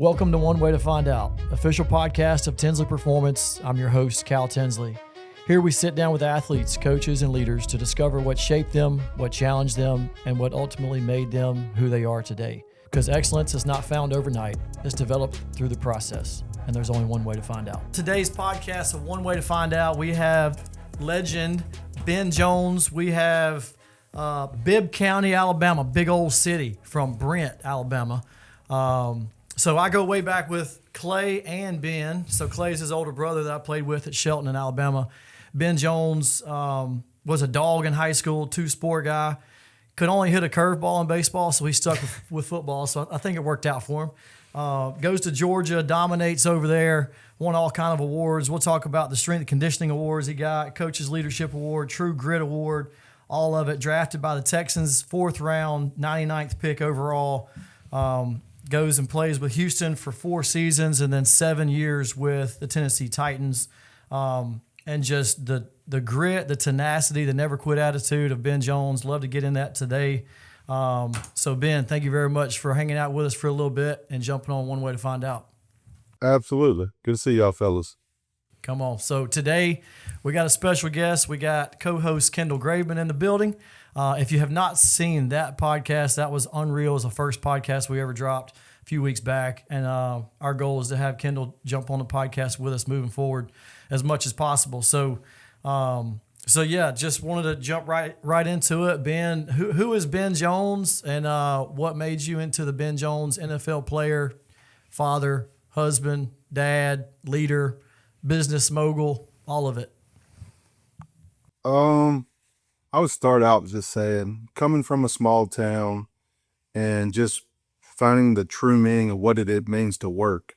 Welcome to One Way to Find Out, official podcast of Tinsley Performance. I'm your host, Cal Tinsley. Here we sit down with athletes, coaches, and leaders to discover what shaped them, what challenged them, and what ultimately made them who they are today. Because excellence is not found overnight, it's developed through the process, and there's only one way to find out. Today's podcast of One Way to Find Out, we have legend Ben Jones. We have Bibb County, Alabama, big old city from Brent, Alabama. So I go way back with Clay and Ben. So Clay's his older brother that I played with at Shelton in Alabama. Ben Jones was a dog in high school, two-sport guy. Could only hit a curveball in baseball, so he stuck with football. So I think it worked out for him. Goes to Georgia, dominates over there, won all kind of awards. We'll talk about the strength and conditioning awards he got, Coach's Leadership Award, True Grit Award, all of it. Drafted by the Texans, 4th round, 99th pick overall. Goes and plays with Houston for 4 seasons and then 7 years with the Tennessee Titans. And just the grit, the tenacity, the never quit attitude of Ben Jones. Love to get in that today. So Ben, thank you very much for hanging out with us for a little bit and jumping on One Way to Find Out. Absolutely. Good to see y'all fellas. Come on. So today we got a special guest. We got co-host Kendall Graveman in the building. If you have not seen that podcast, that was unreal. It was the first podcast we ever dropped a few weeks back. And our goal is to have Kendall jump on the podcast with us moving forward as much as possible. So yeah, just wanted to jump right into it. Ben, who is Ben Jones, and what made you into the Ben Jones NFL player, father, husband, dad, leader, business mogul, all of it? I would start out just saying, coming from a small town and just finding the true meaning of what it means to work.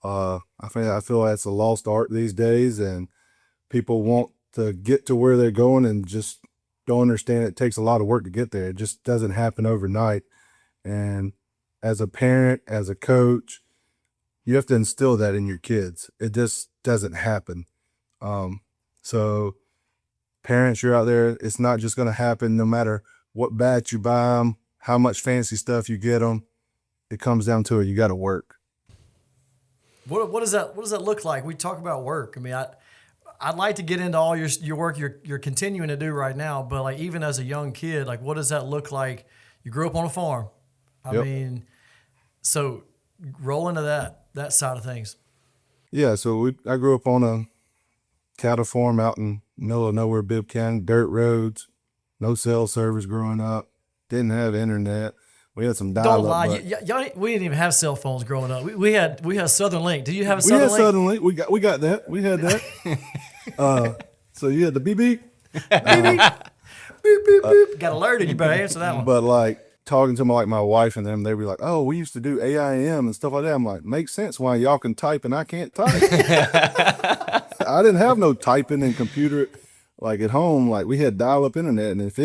I feel that's a lost art these days, and people want to get to where they're going and just don't understand it takes a lot of work to get there. It just doesn't happen overnight. And as a parent, as a coach, you have to instill that in your kids. It just doesn't happen. So parents, you're out there, it's not just going to happen no matter what bat you buy them, how much fancy stuff you get them. It comes down to it. You got to work. What does that look like? We talk about work. I mean, I'd like to get into all your work you're continuing to do right now, but like even as a young kid, like what does that look like? You grew up on a farm. I mean, so roll into that side of things. Yeah, so I grew up on a cattle farm out in middle of nowhere, Bibb County, dirt roads, no cell service growing up, didn't have internet. We had some dial-up. Don't lie, we didn't even have cell phones growing up. We had Southern Link. Did you have a Southern Link? We had Southern Link. We got that. We had that. So you had the beep beep, beep beep, beep beep beep. Got alerted. You better answer that one. But like talking to my wife and them, they were like, "Oh, we used to do AIM and stuff like that." I'm like, "Makes sense why y'all can type and I can't type." I didn't have no typing and computer like at home. Like we had dial-up internet, and if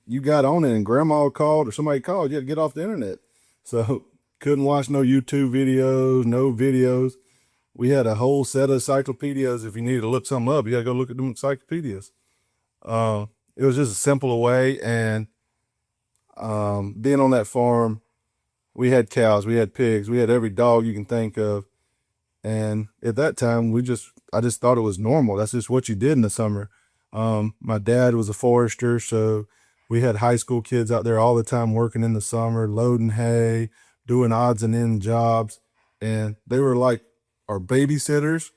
you got on it and grandma called or somebody called, you had to get off the internet. So couldn't watch no YouTube videos, no videos. We had a whole set of encyclopedias. If you needed to look something up, you got to go look at them encyclopedias. It was just a simpler way. And being on that farm, we had cows, we had pigs, we had every dog you can think of. And at that time, I just thought it was normal. That's just what you did in the summer. My dad was a forester, so we had high school kids out there all the time working in the summer, loading hay, doing odds and end jobs. And they were like our babysitters,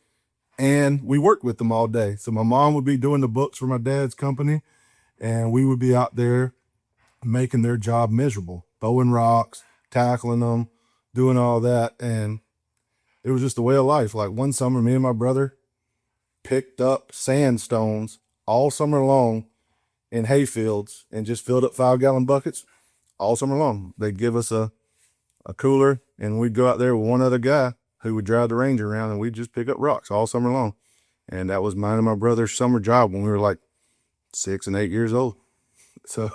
and we worked with them all day. So my mom would be doing the books for my dad's company, and we would be out there making their job miserable, throwing rocks, tackling them, doing all that. And it was just a way of life. Like one summer, me and my brother picked up sandstones all summer long in hay fields and just filled up 5-gallon buckets all summer long. They'd give us a cooler, and we'd go out there with one other guy who would drive the Ranger around, and we'd just pick up rocks all summer long. And that was mine and my brother's summer job when we were like 6 and 8 years old. So,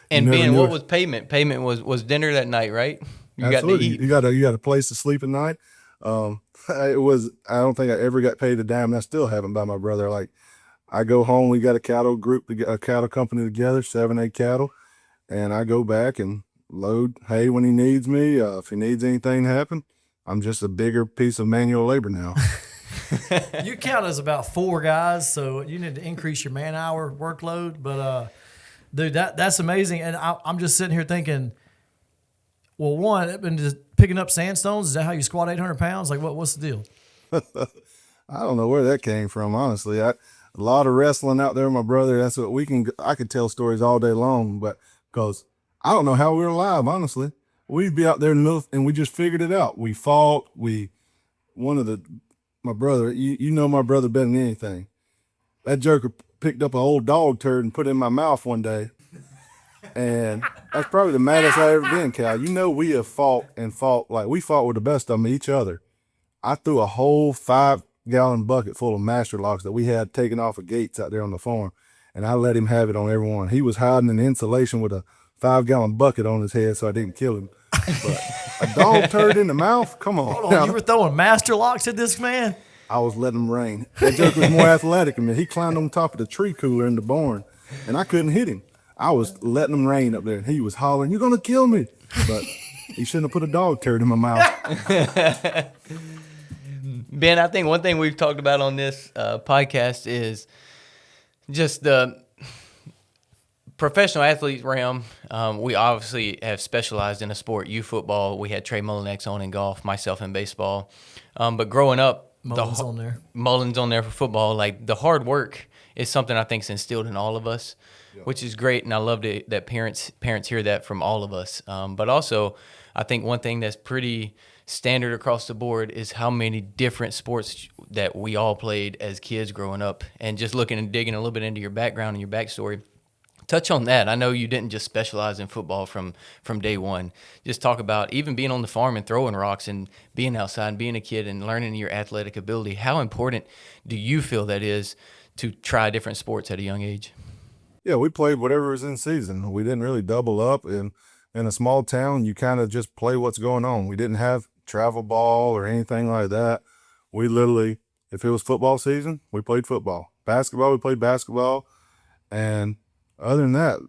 and Ben, what was payment? Payment was dinner that night, right? You Absolutely. got to eat. You got a place to sleep at night. I don't think I ever got paid a dime, and I still haven't by my brother. Like, I go home, we got a cattle company together, 7-8 cattle, and I go back and load hay when he needs me. If he needs anything to happen, I'm just a bigger piece of manual labor now. You count as about 4 guys, so you need to increase your man-hour workload. But, dude, that's amazing. And I'm just sitting here thinking, well, one, and just picking up sandstones, is that how you squat 800 pounds? Like, what's the deal? I don't know where that came from, honestly. A lot of wrestling out there with my brother. That's what I could tell stories all day long, but because I don't know how we were alive, honestly. We'd be out there in the middle, and we just figured it out. We fought. My brother, you know my brother better than anything. That joker picked up an old dog turd and put it in my mouth one day. And that's probably the maddest I ever been, Cal. You know we have fought, like we fought with the best of them, each other. I threw a whole 5-gallon bucket full of master locks that we had taken off of gates out there on the farm, and I let him have it on everyone. He was hiding in insulation with a 5-gallon bucket on his head so I didn't kill him. But a dog turd in the mouth? Come on. Hold on, you were throwing master locks at this man? I was letting him rain. That joker was more athletic than me. He climbed on top of the tree cooler in the barn, and I couldn't hit him. I was letting him rain up there, and he was hollering, "You're going to kill me." But he shouldn't have put a dog turd in my mouth. Ben, I think one thing we've talked about on this podcast is just the professional athlete realm. We obviously have specialized in a sport, youth football. We had Trey Mullinex on in golf, myself in baseball. But growing up, Mullins on there. Mullins on there for football. Like the hard work is something I think is instilled in all of us, which is great. And I love that parents hear that from all of us. But also, I think one thing that's pretty standard across the board is how many different sports that we all played as kids growing up. And just looking and digging a little bit into your background and your backstory, touch on that. I know you didn't just specialize in football from day one. Just talk about even being on the farm and throwing rocks and being outside and being a kid and learning your athletic ability. How important do you feel that is to try different sports at a young age? Yeah, we played whatever was in season. We didn't really double up. In a small town, you kind of just play what's going on. We didn't have travel ball or anything like that. We literally, if it was football season, we played football. Basketball, we played basketball. And other than that,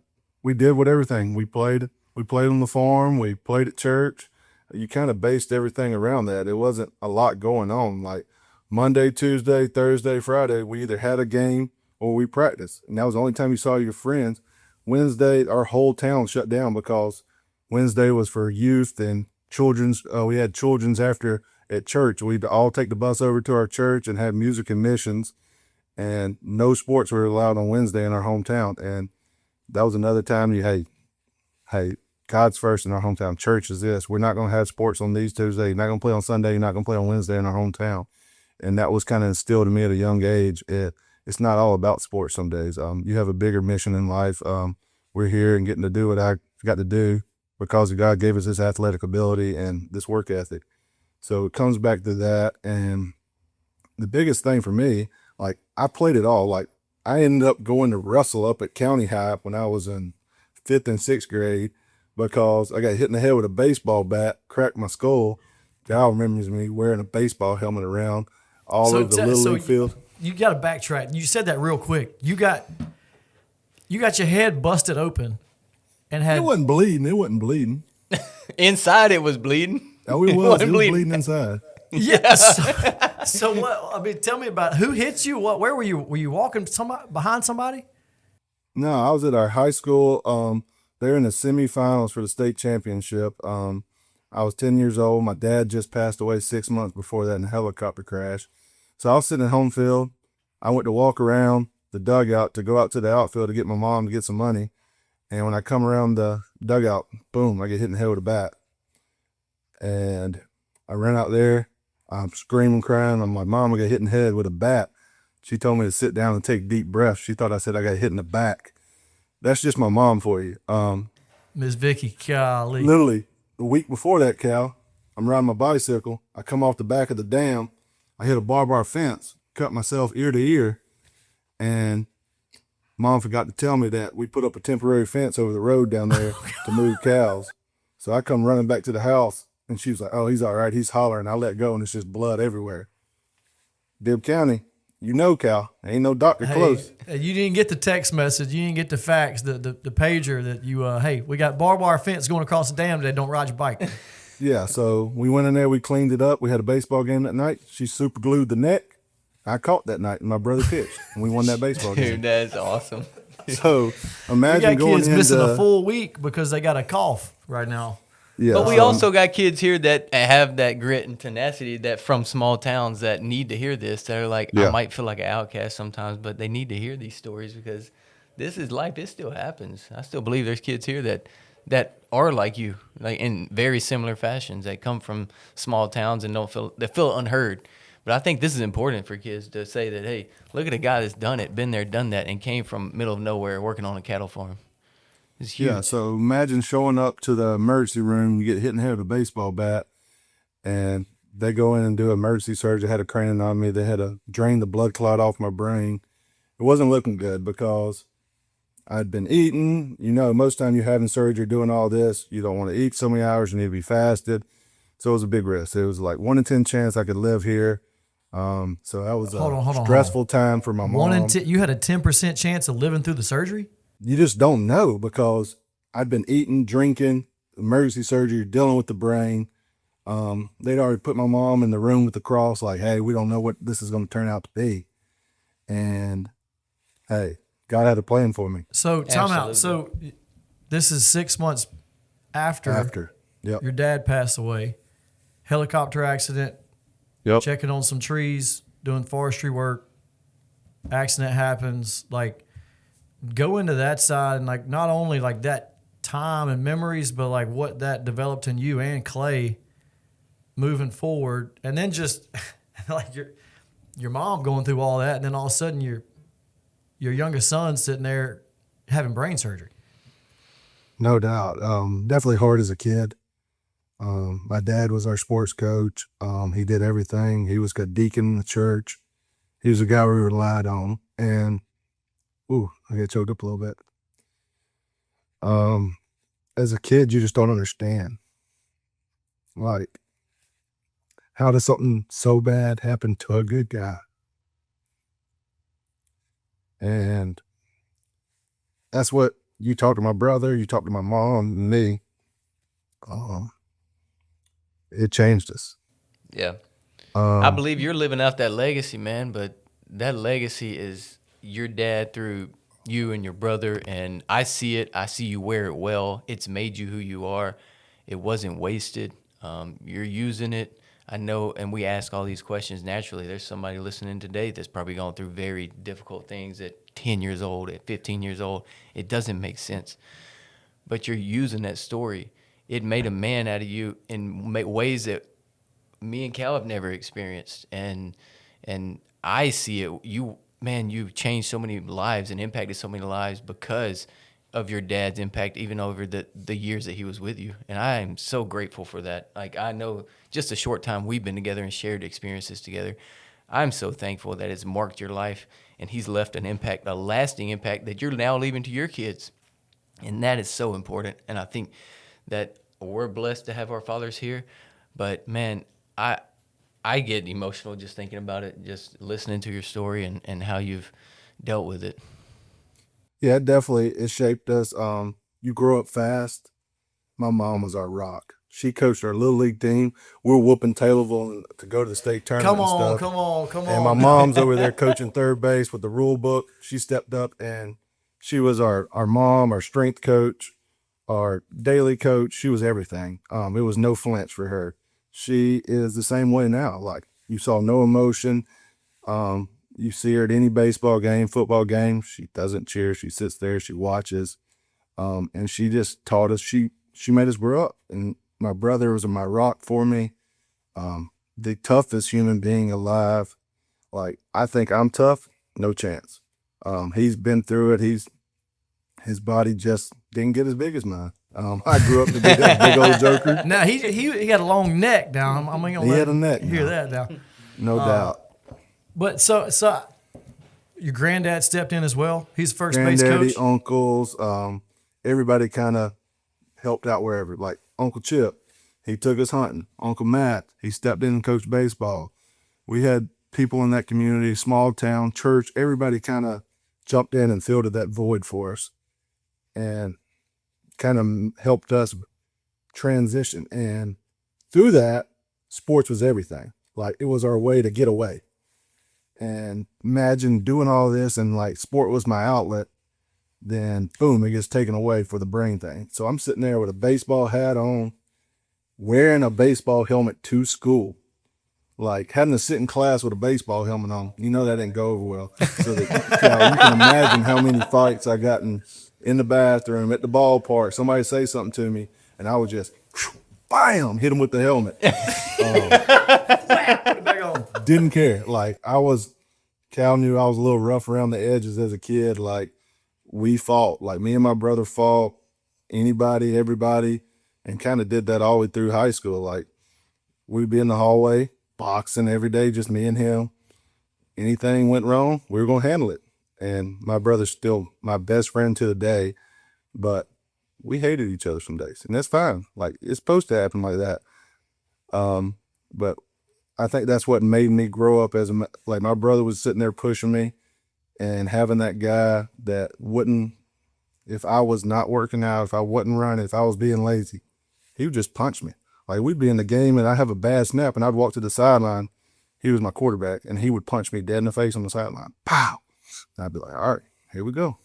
we did everything. We played on the farm. We played at church. You kind of based everything around that. It wasn't a lot going on. Like Monday, Tuesday, Thursday, Friday, we either had a game or we practiced. And that was the only time you saw your friends. Wednesday, our whole town shut down because Wednesday was for youth and children's. We had children's after at church. We'd all take the bus over to our church and have music and missions. And no sports were allowed on Wednesday in our hometown. And that was another time hey, God's first in our hometown. Church is this. We're not going to have sports on these Tuesdays. You're not going to play on Sunday. You're not going to play on Wednesday in our hometown. And that was kind of instilled in me at a young age. It's not all about sports some days. You have a bigger mission in life. We're here and getting to do what I got to do because God gave us this athletic ability and this work ethic. So it comes back to that. And the biggest thing for me, like I played it all. Like I ended up going to wrestle up at County High when I was in 5th and 6th grade because I got hit in the head with a baseball bat, cracked my skull. Gal remembers me wearing a baseball helmet around all over the Little League field. You got to backtrack. You said that real quick. You got your head busted open and had. It wasn't bleeding. Inside it was bleeding. Oh, it was bleeding inside. Yes. So what? I mean, tell me about who hit you. Where were you? Were you walking behind somebody? No, I was at our high school. They're in the semifinals for the state championship. I was 10 years old. My dad just passed away 6 months before that in a helicopter crash. So I was sitting at home field. I went to walk around the dugout to go out to the outfield to get my mom to get some money. And when I come around the dugout, boom, I get hit in the head with a bat. And I ran out there. I'm screaming, crying. I'm like, Mom, I got hit in the head with a bat. She told me to sit down and take deep breaths. She thought I said I got hit in the back. That's just my mom for you. Miss Vicky, golly. Literally, the week before that, Cal, I'm riding my bicycle. I come off the back of the dam. I hit a barbed wire fence, cut myself ear to ear, and Mom forgot to tell me that we put up a temporary fence over the road down there to move cows. So I come running back to the house, and she was like, oh, he's all right. He's hollering. I let go, and it's just blood everywhere. Bibb County, you know, Cal, ain't no doctor close. You didn't get the text message. You didn't get the fax, the pager that you, hey, we got barbed wire fence going across the dam today. Don't ride your bike. Yeah, so we went in there, we cleaned it up. We had a baseball game that night. She super glued the neck. I caught that night, and my brother pitched, and we won that baseball game. Dude, that's awesome. So We imagine got going kids into missing a full week because they got a cough right now. yeah. But we so- also got kids here that have that grit and tenacity that from small towns that need to hear this. That are like, Yeah. I might feel like an outcast sometimes, but they need to hear these stories because this is life. It still happens. I still believe there's kids here that are like you, like in very similar fashions, that come from small towns and they feel unheard. But I think this is important for kids to say that, hey, look at a guy that's done it, been there, done that, and came from middle of nowhere working on a cattle farm. It's huge. Yeah, so imagine showing up to the emergency room, you get hit in the head with a baseball bat, and they go in and do emergency surgery. They had a craniotomy. They had to drain the blood clot off my brain. It wasn't looking good because I'd been eating. You know, most time you're having surgery, doing all this, you don't want to eat so many hours. You need to be fasted. So it was a big risk. It was like 1 in 10 chance I could live here. So that was Hold on. stressful time for my mom. 1 in 10, you had a 10% chance of living through the surgery? You just don't know because I'd been eating, drinking, emergency surgery, dealing with the brain. They'd already put my mom in the room with the cross, like, hey, we don't know what this is going to turn out to be. And hey, God had a plan for me. So time out. Absolutely. So this is 6 months after Yep. your dad passed away. Helicopter accident, Yep. checking on some trees, doing forestry work. Accident happens. Like, go into that side and like not only like that time and memories, but like what that developed in you and Clay moving forward, and then just like your mom going through all that, and then all of a sudden your youngest son sitting there having brain surgery. No doubt. Definitely hard as a kid. My dad was our sports coach. He did everything. He was a deacon in the church. He was a guy we relied on. And, I get choked up a little bit. As a kid, you just don't understand. Like, how does something so bad happen to a good guy? And that's what you talk to my brother, you talk to my mom, and me. It changed us. Yeah. I believe you're living out that legacy, man, but that legacy is your dad through you and your brother, and I see it. I see you wear it well. It's made you who you are. It wasn't wasted. You're using it. I know, and we ask all these questions naturally. There's somebody listening today that's probably going through very difficult things at 10 years old, at 15 years old. It doesn't make sense. But you're using that story. It made a man out of you in ways that me and Cal have never experienced. And I see it. You've changed so many lives and impacted so many lives because of your dad's impact, even over the years that he was with you. And I am so grateful for that. Like, I know just a short time we've been together and shared experiences together. I'm so thankful that it's marked your life and he's left an impact, a lasting impact that you're now leaving to your kids. And that is so important. And I think that we're blessed to have our fathers here. But, man, I get emotional just thinking about it, just listening to your story and how you've dealt with it. Yeah, it shaped us. You grow up fast. My mom was our rock. She coached our little league team. We were whooping Taylorville to go to the state tournament and stuff. Come on. And my mom's over there coaching third base with the rule book. She stepped up and she was our mom, our strength coach, our daily coach. She was everything. It was no flinch for her. She is the same way now. Like, you saw no emotion. You see her at any baseball game, football game. She doesn't cheer. She sits there. She watches. And she just taught us. She made us grow up. And my brother was my rock for me. The toughest human being alive. Like, I think I'm tough. No chance. He's been through it. His body just didn't get as big as mine. I grew up to be that big old joker. Now he got a long neck down. I'm gonna He had a neck hear now. that now. No doubt. But so your granddad stepped in as well. He's first base Granddaddy, coach. uncles, everybody kind of helped out wherever. Like Uncle Chip, he took us hunting. Uncle Matt, he stepped in and coached baseball. We had people in that community, small town, church, everybody kind of jumped in and filled that void for us and kind of helped us transition. And through that, sports was everything. Like, it was our way to get away. And imagine doing all this and like sport was my outlet, then boom, it gets taken away for the brain thing. So I'm sitting there with a baseball hat on, wearing a baseball helmet to school. Like, having to sit in class with a baseball helmet on, that didn't go over well. So that, you can imagine how many fights I got in the bathroom, at the ballpark. Somebody say something to me, and I would just, bam, hit them with the helmet. Didn't care. Like, Cal knew I was a little rough around the edges as a kid. Like, we fought. Like, me and my brother fought anybody, everybody, and kind of did that all the way through high school. Like, we'd be in the hallway, boxing every day, just me and him. Anything went wrong, we were going to handle it. And my brother's still my best friend to the day, but we hated each other some days, and that's fine. Like, it's supposed to happen like that. But I think that's what made me grow up like, my brother was sitting there pushing me, and having that guy that wouldn't, if I was not working out, if I wasn't running, if I was being lazy, he would just punch me. Like, we'd be in the game and I'd have a bad snap and I'd walk to the sideline. He was my quarterback, and he would punch me dead in the face on the sideline. Pow! And I'd be like, all right, here we go.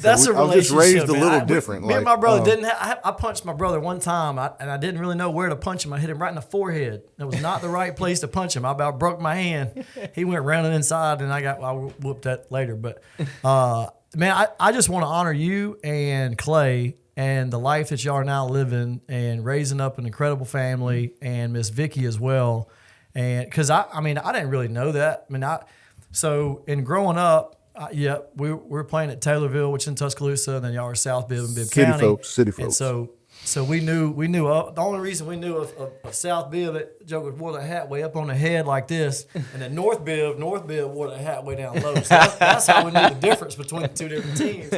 That's a relationship. I was just raised a little different. Me and my brother didn't have, I punched my brother one time, and I didn't really know where to punch him. I hit him right in the forehead. That was not the right place to punch him. I about broke my hand. He went running inside, and I whooped that later. But, man, I just want to honor you and Clay and the life that y'all are now living and raising up an incredible family, and Miss Vicky as well. And because, I didn't really know that. So in growing up, we were playing at Taylorville, which is in Tuscaloosa, and then y'all were South Bibb and Bibb County. City folks. And so we knew the only reason we knew of South Bibb, that Joker wore the hat way up on the head like this, and then North Bibb wore the hat way down low. So that's how we knew the difference between the two different teams.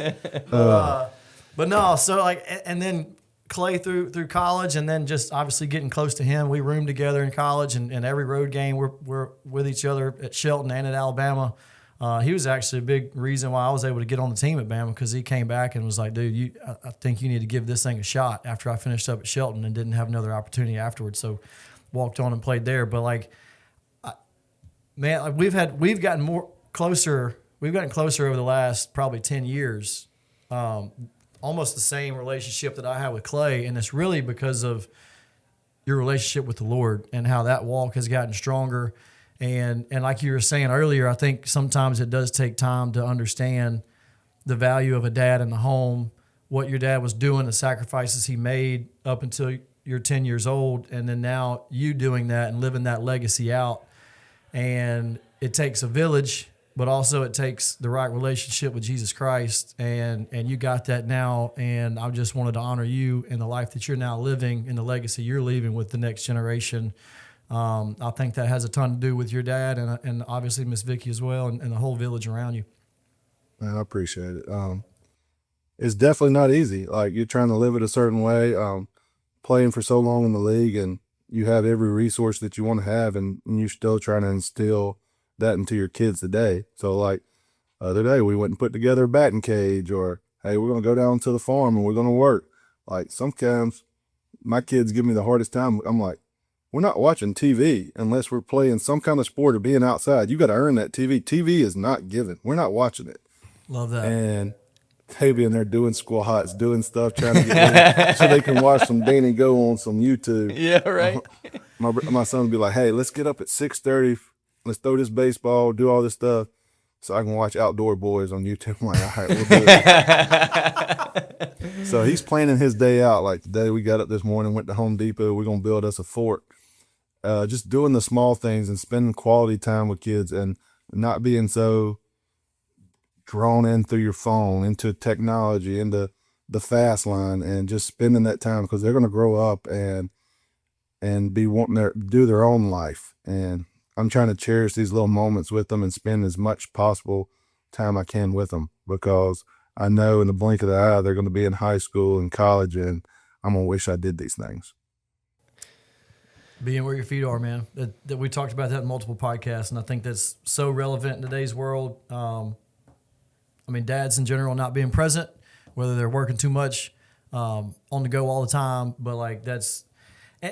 But no, so like, and then Clay through college, and then just obviously getting close to him. We roomed together in college, and every road game we're with each other at Shelton and at Alabama. He was actually a big reason why I was able to get on the team at Bama, because he came back and was like, dude, I think you need to give this thing a shot, after I finished up at Shelton and didn't have another opportunity afterwards. So walked on and played there. But like, man, we've gotten closer over the last probably 10 years. Almost the same relationship that I have with Clay. And it's really because of your relationship with the Lord and how that walk has gotten stronger. And like you were saying earlier, I think sometimes it does take time to understand the value of a dad in the home, what your dad was doing, the sacrifices he made up until you're 10 years old, and then now you doing that and living that legacy out. And it takes a village, but also it takes the right relationship with Jesus Christ, and you got that now. And I just wanted to honor you and the life that you're now living and the legacy you're leaving with the next generation. I think that has a ton to do with your dad and obviously Miss Vicky as well, and the whole village around you. Man, I appreciate it. It's definitely not easy. Like, you're trying to live it a certain way, playing for so long in the league, and you have every resource that you want to have, and you're still trying to instill that into your kids today. So like, the other day we went and put together a batting cage, or, hey, we're going to go down to the farm and we're going to work. Like, sometimes my kids give me the hardest time. I'm like, we're not watching TV unless we're playing some kind of sport or being outside. You got to earn that TV. TV is not given. We're not watching it. Love that. And they be in there doing squats, doing stuff, trying to get ready so they can watch some Danny Go on some YouTube. Yeah, right. My son would be like, hey, let's get up at 6:30. Let's throw this baseball, do all this stuff, so I can watch Outdoor Boys on YouTube. I'm like, all right, we'll do it. So he's planning his day out. Like, today we got up this morning, went to Home Depot. We're going to build us a fort. Just doing the small things and spending quality time with kids, and not being so drawn in through your phone, into technology, into the fast line, and just spending that time, because they're going to grow up and be wanting to do their own life. And I'm trying to cherish these little moments with them and spend as much possible time I can with them, because I know in the blink of the eye they're going to be in high school and college, and I'm going to wish I did these things. Being where your feet are, man. That we talked about that in multiple podcasts, and I think that's so relevant in today's world. Dads in general not being present, whether they're working too much, on the go all the time, but like that's.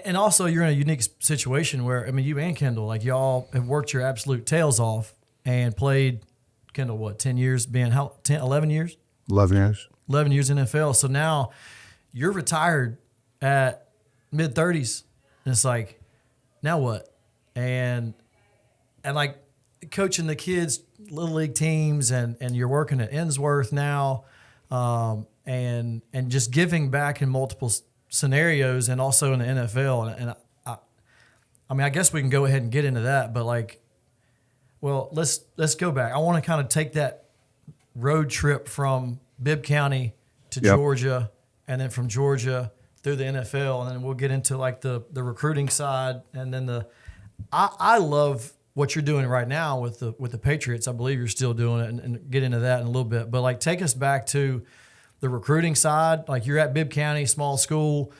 And also, you're in a unique situation where, I mean, you and Kendall, like, y'all have worked your absolute tails off and played, Kendall, what, 10 years, being how, 10, 11 years? 11 years. 11 years in NFL. So now you're retired at mid-30s. And it's like, now what? And like, coaching the kids' little league teams, and you're working at Innsworth now, and just giving back in multiple scenarios, and also in the NFL. And I mean, I guess we can go ahead and get into that, but like, well, let's go back. I want to kind of take that road trip from Bibb County to Georgia, and then from Georgia through the NFL, and then we'll get into like the recruiting side, and then I love what you're doing right now with the Patriots. I believe you're still doing it, and get into that in a little bit. But like, take us back to the recruiting side. Like, you're at Bibb County, small school.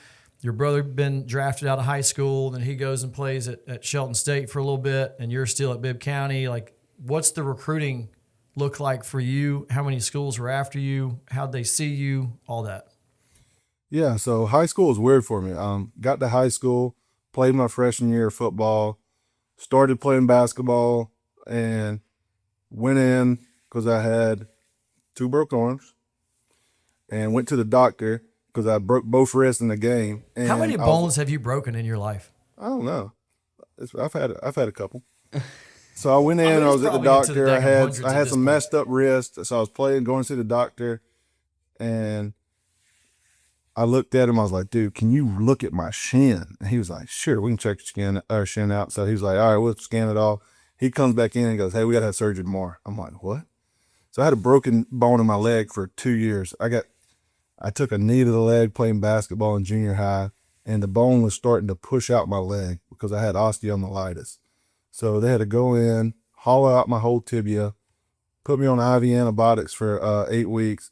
Your brother been drafted out of high school, then he goes and plays at Shelton State for a little bit, and you're still at Bibb County. Like, what's the recruiting look like for you? How many schools were after you? How'd they see you? All that. Yeah, so high school is weird for me. Got to high school, played my freshman year of football, started playing basketball, and went in because I had 2 broken arms, and went to the doctor because I broke both wrists in the game. And how many bones have you broken in your life? I don't know. I've had a couple. So I went in. I was at the doctor. I had some messed up wrists, so I was going to see the doctor, and I looked at him. I was like, "Dude, can you look at my shin?" And he was like, "Sure, we can check your shin out." So he was like, "All right, we'll scan it all." He comes back in and goes, "Hey, we got to have surgery tomorrow." I'm like, "What?" So I had a broken bone in my leg for 2 years. I took a knee to the leg playing basketball in junior high, and the bone was starting to push out my leg because I had osteomyelitis. So they had to go in, hollow out my whole tibia, put me on IV antibiotics for 8 weeks.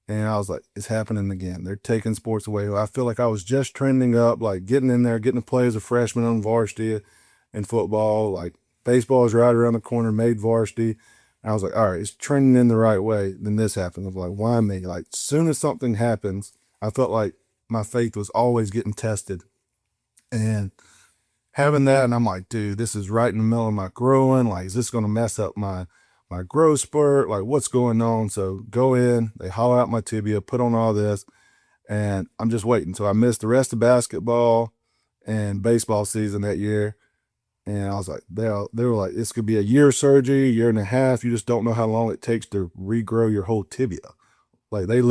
And I was like, it's happening again. They're taking sports away. I feel like I was just trending up, like getting in there, getting to play as a freshman on varsity in football. Like, baseball is right around the corner, made varsity. And I was like, all right, it's trending in the right way. Then this happened. I was like, why me? Like, as soon as something happens, I felt like my faith was always getting tested. And having that, and I'm like, dude, this is right in the middle of my growing. Like, is this going to mess up my growth spurt? Like, what's going on? So go in, they hollow out my tibia, put on all this, and I'm just waiting. So I missed the rest of basketball and baseball season that year. And I was like, they were like, this could be a year surgery, 1.5 years. You just don't know how long it takes to regrow your whole tibia. Like, they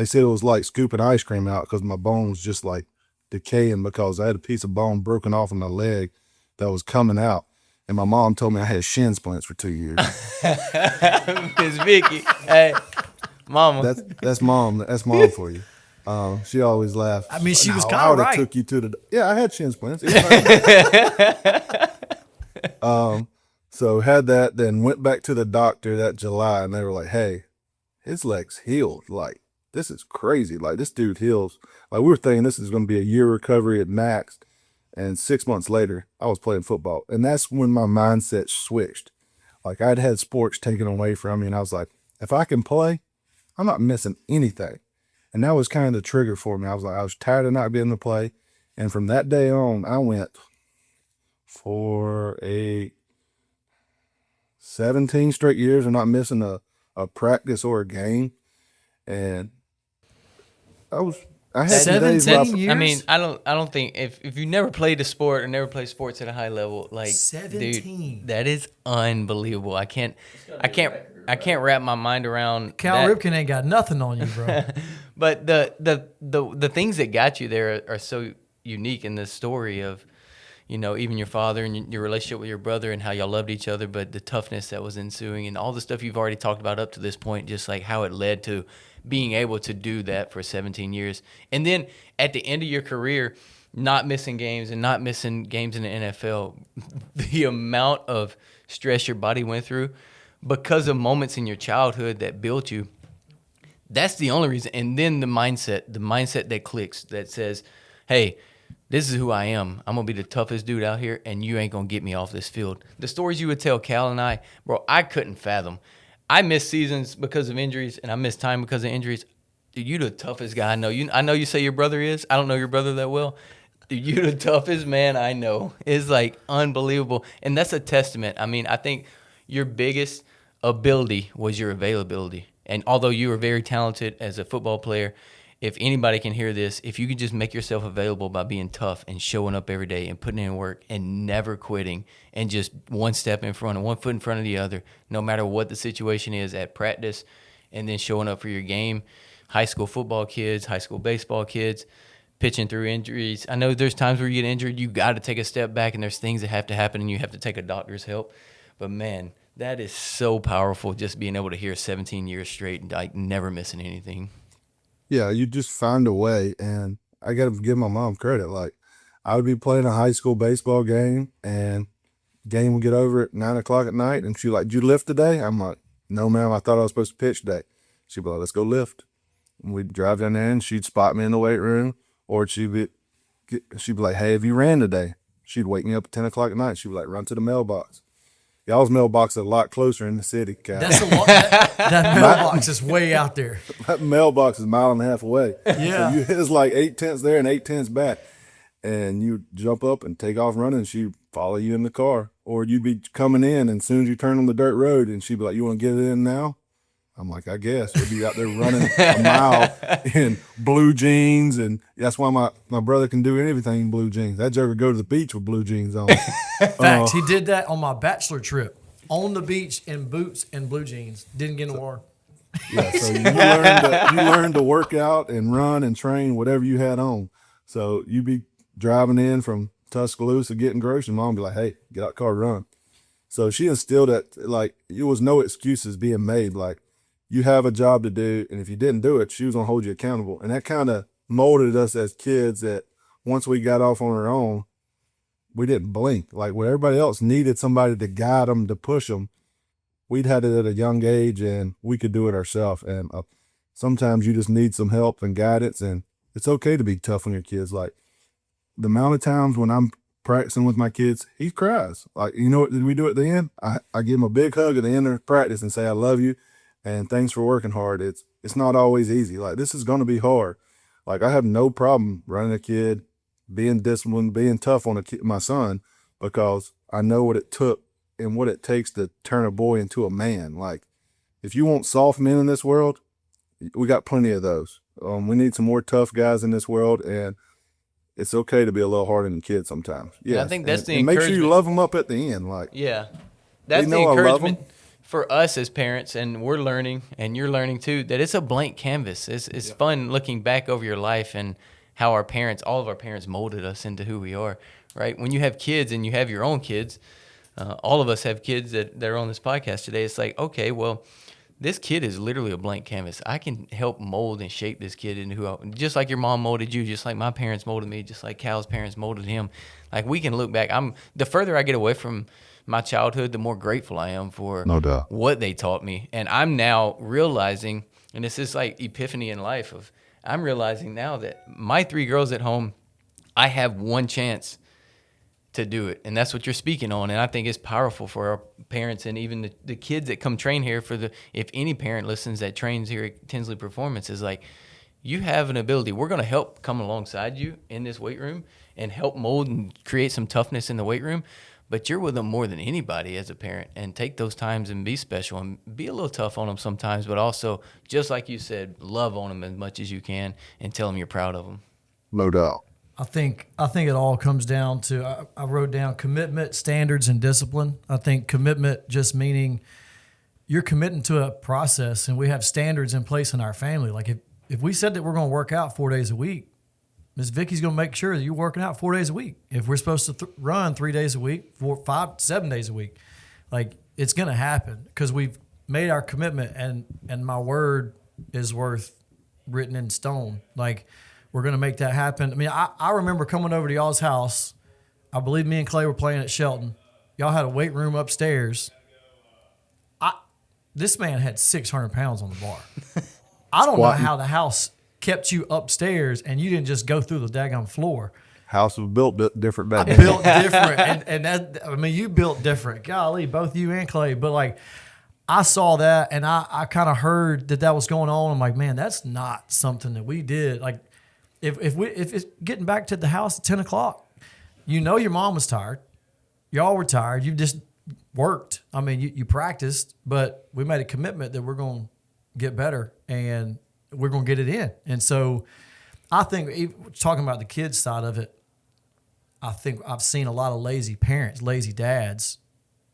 said it was like scooping ice cream out because my bone was just like decaying because I had a piece of bone broken off in my leg that was coming out. And my mom told me I had shin splints for 2 years. Miss Vicky, hey, mama. That's mom. That's mom for you. She always laughed. I mean, she was I kind of would right. have took you to I had shin splints. So had that, then went back to the doctor that July, and they were like, hey, his leg's healed. Like, this is crazy. Like, this dude heals. Like, we were thinking this is going to be a year recovery at max. And 6 months later, I was playing football. And that's when my mindset switched. Like, I'd had sports taken away from me, and I was like, if I can play, I'm not missing anything. And that was kind of the trigger for me. I was tired of not being able to play. And from that day on, I went 17 straight years of not missing a practice or a game. And I had 17 years? I mean, I don't think if you never played a sport or never played sports at a high level, like 17. Dude, that is unbelievable. I can't wrap my mind around Cal that. Ripken ain't got nothing on you, bro. But the things that got you there are so unique in this story of, you know, even your father and your relationship with your brother and how y'all loved each other, but the toughness that was ensuing and all the stuff you've already talked about up to this point, just like how it led to being able to do that for 17 years. And then at the end of your career, not missing games and not missing games in the NFL, the amount of stress your body went through because of moments in your childhood that built you, that's the only reason. And then the mindset that clicks, that says, hey, this is who I am. I'm going to be the toughest dude out here, and you ain't going to get me off this field. The stories you would tell Cal and I, bro, I couldn't fathom. I missed seasons because of injuries, and I missed time because of injuries. Dude, you the toughest guy I know. I know you say your brother is. I don't know your brother that well. Dude, you the toughest man I know. It's like unbelievable. And that's a testament. I mean, I think your biggest ability was your availability. And although you were very talented as a football player, if anybody can hear this, if you can just make yourself available by being tough and showing up every day and putting in work and never quitting and just one step in front and one foot in front of the other, no matter what the situation is at practice, and then showing up for your game, high school football kids, high school baseball kids, pitching through injuries. I know there's times where you get injured, you got to take a step back, and there's things that have to happen, and you have to take a doctor's help. But, man, that is so powerful, just being able to hear 17 years straight and like never missing anything. Yeah, you just find a way, and I got to give my mom credit. Like, I would be playing a high school baseball game, and game would get over at 9 o'clock at night, and she'd like, "Did you lift today?" I'm like, "No, ma'am, I thought I was supposed to pitch today." She'd be like, "Let's go lift." And we'd drive down there, and she'd spot me in the weight room. Or she'd be like, "Hey, have you ran today?" She'd wake me up at 10 o'clock at night. She'd be like, "Run to the mailbox." Y'all's mailbox is a lot closer in the city, Cal. That's that mailbox is way out there. That mailbox is a mile and a half away. Yeah. So it's like 8/10 there and 8/10 back. And you jump up and take off running, and she'd follow you in the car. Or you'd be coming in, and as soon as you turn on the dirt road, and she'd be like, "You want to get it in now?" I'm like, "I guess." We'd be out there running a mile in blue jeans, and that's why my brother can do anything in blue jeans. That joker go to the beach with blue jeans on. Facts. He did that on my bachelor trip. On the beach in boots and blue jeans. Didn't get in the water. Yeah, so you learn to work out and run and train whatever you had on. So you'd be driving in from Tuscaloosa getting groceries, and mom would be like, "Hey, get out the car, run." So she instilled that, like, there was no excuses being made. Like, you have a job to do, and if you didn't do it, she was going to hold you accountable. And that kind of molded us as kids that once we got off on our own, we didn't blink. Like, when everybody else needed somebody to guide them, to push them, we'd had it at a young age, and we could do it ourselves. And sometimes you just need some help and guidance, and it's okay to be tough on your kids. Like, the amount of times when I'm practicing with my kids, he cries. Like, you know what we do at the end? I give him a big hug at the end of practice and say, "I love you. And thanks for working hard." It's not always easy. Like, this is going to be hard. Like, I have no problem running a kid, being disciplined, being tough on my son, because I know what it took and what it takes to turn a boy into a man. Like, if you want soft men in this world, we got plenty of those. We need some more tough guys in this world, and it's okay to be a little harder than kids sometimes. Yeah, I think that's the and make encouragement. sure you love them up at the end. Like, Yeah. That's they the know I love encouragement them. for us as parents, and we're learning, and you're learning too, that it's a blank canvas. It's fun looking back over your life and how our parents, all of our parents, molded us into who we are, right? When you have kids and you have your own kids, all of us have kids that are on this podcast today. It's like, okay, well, this kid is literally a blank canvas. I can help mold and shape this kid into who just like your mom molded you, just like my parents molded me, just like Cal's parents molded him. Like, we can look back. The further I get away from my childhood, the more grateful I am for No doubt. what they taught me. And I'm now realizing, and this is like epiphany in life, I'm realizing now that my 3 girls at home, I have one chance to do it. And that's what you're speaking on. And I think it's powerful for our parents and even the kids that come train here if any parent listens that trains here at Tinsley Performance, is like, you have an ability. We're going to help come alongside you in this weight room and help mold and create some toughness in the weight room. But you're with them more than anybody as a parent, and take those times and be special and be a little tough on them sometimes, but also, just like you said, love on them as much as you can and tell them you're proud of them. No doubt. I think it all comes down to, I wrote down commitment, standards, and discipline. I think commitment just meaning you're committing to a process, and we have standards in place in our family. Like, if we said that we're going to work out 4 days a week, Miss Vicky's going to make sure that you're working out 4 days a week. If we're supposed to run 3 days a week, 4, 5, 7 days a week, like, it's going to happen because we've made our commitment, and my word is worth written in stone. Like, we're going to make that happen. I mean, I remember coming over to y'all's house. I believe me and Clay were playing at Shelton. Y'all had a weight room upstairs. This man had 600 pounds on the bar. I don't know how the house kept you upstairs and you didn't just go through the daggone floor. House was built different back then. Built different. And that, I mean, you built different. Golly, both you and Clay. But, like, I saw that, and I kind of heard that was going on. I'm like, man, that's not something that we did. Like, if it's getting back to the house at 10 o'clock, your mom was tired. Y'all were tired. You just worked. I mean, you practiced, but we made a commitment that we're going to get better and we're going to get it in. And so I think, talking about the kids side of it, I think I've seen a lot of lazy parents, lazy dads,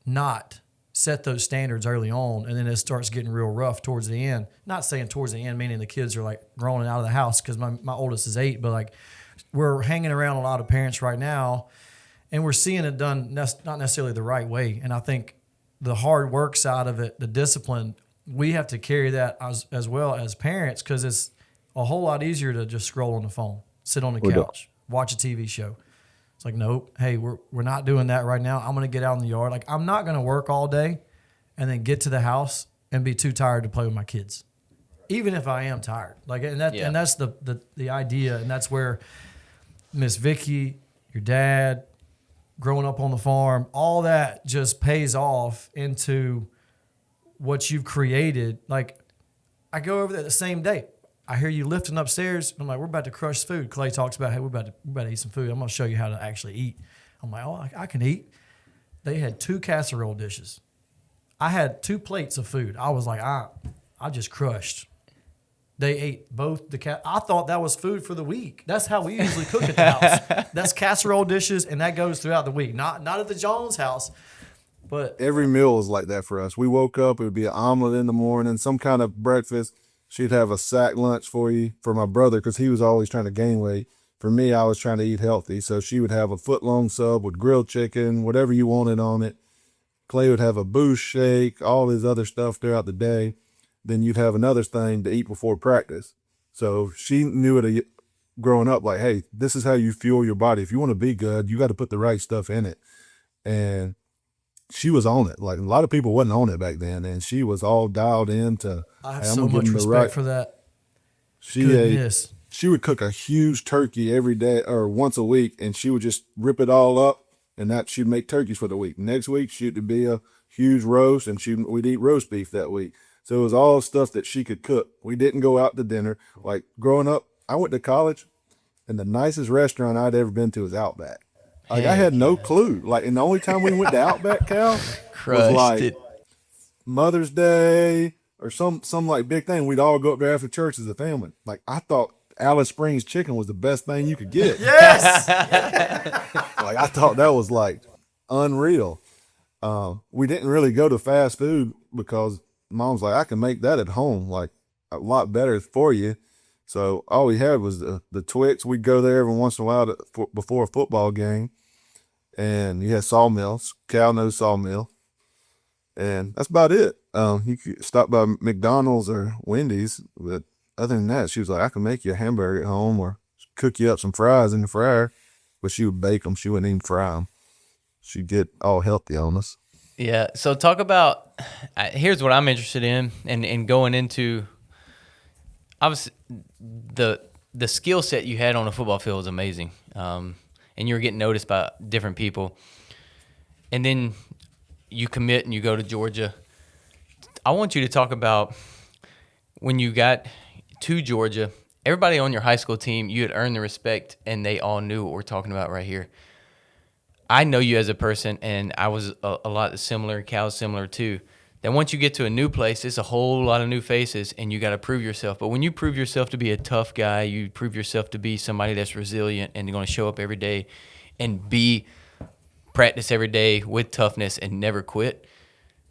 not set those standards early on, and then it starts getting real rough towards the end. Not saying towards the end, meaning the kids are like grown and out of the house, because my oldest is 8, but like we're hanging around a lot of parents right now, and we're seeing it done not necessarily the right way. And I think the hard work side of it, the discipline, we have to carry that as well as parents, because it's a whole lot easier to just scroll on the phone, sit on the couch, watch a TV show. It's like, nope, hey, we're not doing that right now. I'm going to get out in the yard. Like, I'm not going to work all day and then get to the house and be too tired to play with my kids, even if I am tired. Like, and that's the idea, and that's where Miss Vicky, your dad, growing up on the farm, all that just pays off into what you've created. Like, I go over there the same day. I hear you lifting upstairs. I'm like, we're about to crush food. Clay talks about, hey, we're about to eat some food. I'm going to show you how to actually eat. I'm like, oh, I can eat. They had 2 casserole dishes. I had 2 plates of food. I was like, I just crushed. They ate both I thought that was food for the week. That's how we usually cook at the house. That's casserole dishes, and that goes throughout the week. Not at the Jones house, but every meal was like that for us. We woke up, it would be an omelet in the morning, some kind of breakfast. She'd have a sack lunch for you, for my brother, because he was always trying to gain weight. For me, I was trying to eat healthy. So she would have a foot-long sub with grilled chicken, whatever you wanted on it. Clay would have a boost shake, all his other stuff throughout the day. Then you'd have another thing to eat before practice. So she knew it growing up, like, hey, this is how you fuel your body. If you want to be good, you got to put the right stuff in it. And she was on it. Like, a lot of people wasn't on it back then, and she was all dialed in to. I have so much respect for that. She would cook a huge turkey every day or once a week, and she would just rip it all up, and that she'd make turkeys for the week. Next week, she'd be a huge roast, and we'd eat roast beef that week. So it was all stuff that she could cook. We didn't go out to dinner. Like, growing up, I went to college, and the nicest restaurant I'd ever been to was Outback. Like, I had no clue. Like, and the only time we went to Outback, Cal, was like Mother's Day or some like big thing. We'd all go up there after church as a family. Like, I thought Alice Springs chicken was the best thing you could get. Yes! Like, I thought that was like unreal. We didn't really go to fast food because Mom's like, I can make that at home, like a lot better for you. So all we had was the Twix. We'd go there every once in a while before a football game. And you had Sawmills. Cal knows Sawmill. And that's about it. You could stop by McDonald's or Wendy's. But other than that, she was like, I can make you a hamburger at home or cook you up some fries in the fryer. But she would bake them. She wouldn't even fry them. She'd get all healthy on us. Yeah. So talk about, here's what I'm interested in and going into, obviously, the skill set you had on the football field was amazing. And you were getting noticed by different people. And then you commit and you go to Georgia. I want you to talk about when you got to Georgia, everybody on your high school team, you had earned the respect, and they all knew what we're talking about right here. I know you as a person, and I was a lot similar, Cal's similar too, that once you get to a new place, it's a whole lot of new faces, and you got to prove yourself. But when you prove yourself to be a tough guy, you prove yourself to be somebody that's resilient and going to show up every day and practice every day with toughness and never quit.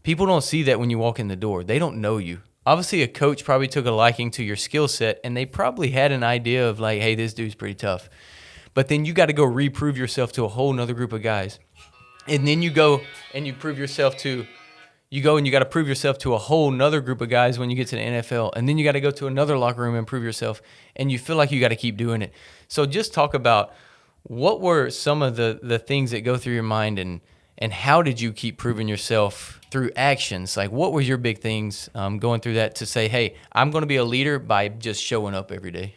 People don't see that when you walk in the door. They don't know you. Obviously, a coach probably took a liking to your skill set, and they probably had an idea of like, hey, this dude's pretty tough. But then you got to go reprove yourself to a whole nother group of guys. And then you go and you prove yourself to you got to prove yourself to a whole nother group of guys when you get to the NFL. And then you got to go to another locker room and prove yourself. And you feel like you got to keep doing it. So just talk about what were some of the things that go through your mind, and how did you keep proving yourself through actions? Like, what were your big things going through that to say, hey, I'm going to be a leader by just showing up every day?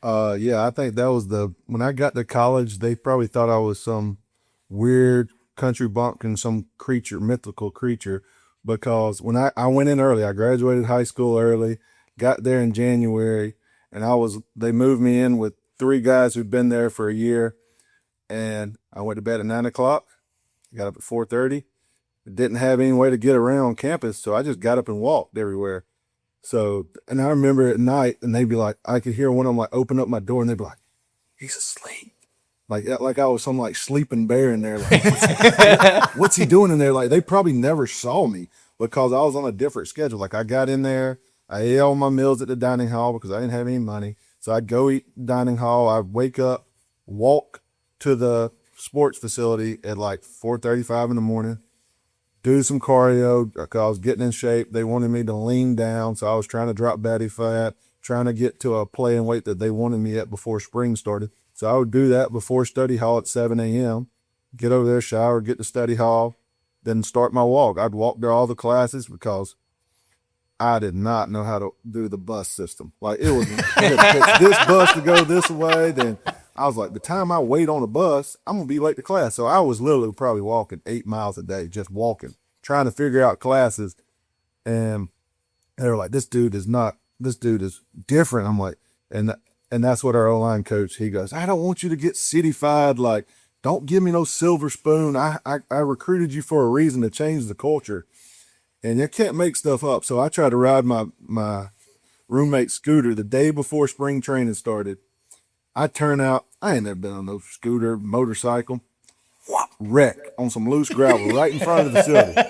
Yeah, I think that was when I got to college, they probably thought I was some weird country bumpkin, some mythical creature, because when I went in early, I graduated high school early, got there in January, And they moved me in with 3 guys who'd been there for a year. And I went to bed at 9 o'clock, got up at 4:30. Didn't have any way to get around campus, so I just got up and walked everywhere. So, and I remember at night, and they'd be like, I could hear one of them like open up my door, and they'd be like, he's asleep. Like I was some like sleeping bear in there. Like, what's he doing in there? Like, they probably never saw me because I was on a different schedule. Like, I got in there, I ate all my meals at the dining hall because I didn't have any money. So I'd go eat dining hall. I'd wake up, walk to the sports facility at like 4:35 in the morning, do some cardio because I was getting in shape. They wanted me to lean down, so I was trying to drop body fat, trying to get to a playing weight that they wanted me at before spring started. So I would do that before study hall at 7 a.m., get over there, shower, get to study hall, then start my walk. I'd walk to all the classes because I did not know how to do the bus system. Like, it was, I had to catch this bus to go this way. Then I was like, the time I wait on a bus, I'm going to be late to class. So I was literally probably walking 8 miles a day, just walking, trying to figure out classes. And they were like, this dude is different. I'm like, and that's what our O-line coach, he goes, I don't want you to get cityfied. Like, don't give me no silver spoon. I recruited you for a reason to change the culture. And you can't make stuff up. So I tried to ride my roommate's scooter the day before spring training started. I turn out, I ain't never been on no scooter, motorcycle. Wreck on some loose gravel right in front of the facility.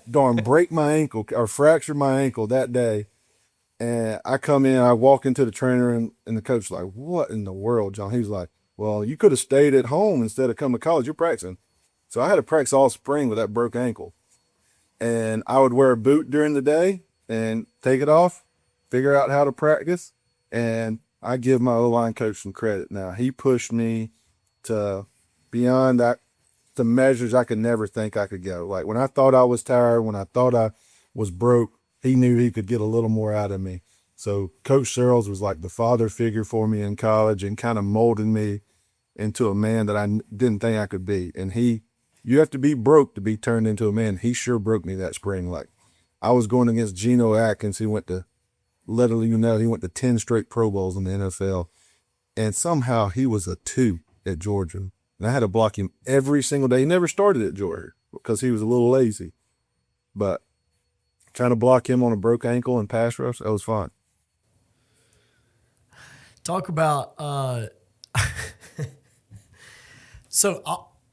Darn, break my ankle or fracture my ankle that day. And I come in, I walk into the trainer, and the coach's like, what in the world, John? He's like, well, you could have stayed at home instead of coming to college. You're practicing. So I had to practice all spring with that broke ankle. And I would wear a boot during the day and take it off, figure out how to practice. And I give my O-line coach some credit now. He pushed me to beyond that, the measures I could never think I could go. Like, when I thought I was tired, when I thought I was broke, he knew he could get a little more out of me. So Coach Searles was like the father figure for me in college and kind of molded me into a man that I didn't think I could be. And you have to be broke to be turned into a man. He sure broke me that spring. Like, I was going against Geno Atkins. He went to 10 straight Pro Bowls in the NFL. And somehow he was a 2 at Georgia. And I had to block him every single day. He never started at Georgia because he was a little lazy. But trying to block him on a broke ankle and pass rush, that was fun. Talk about so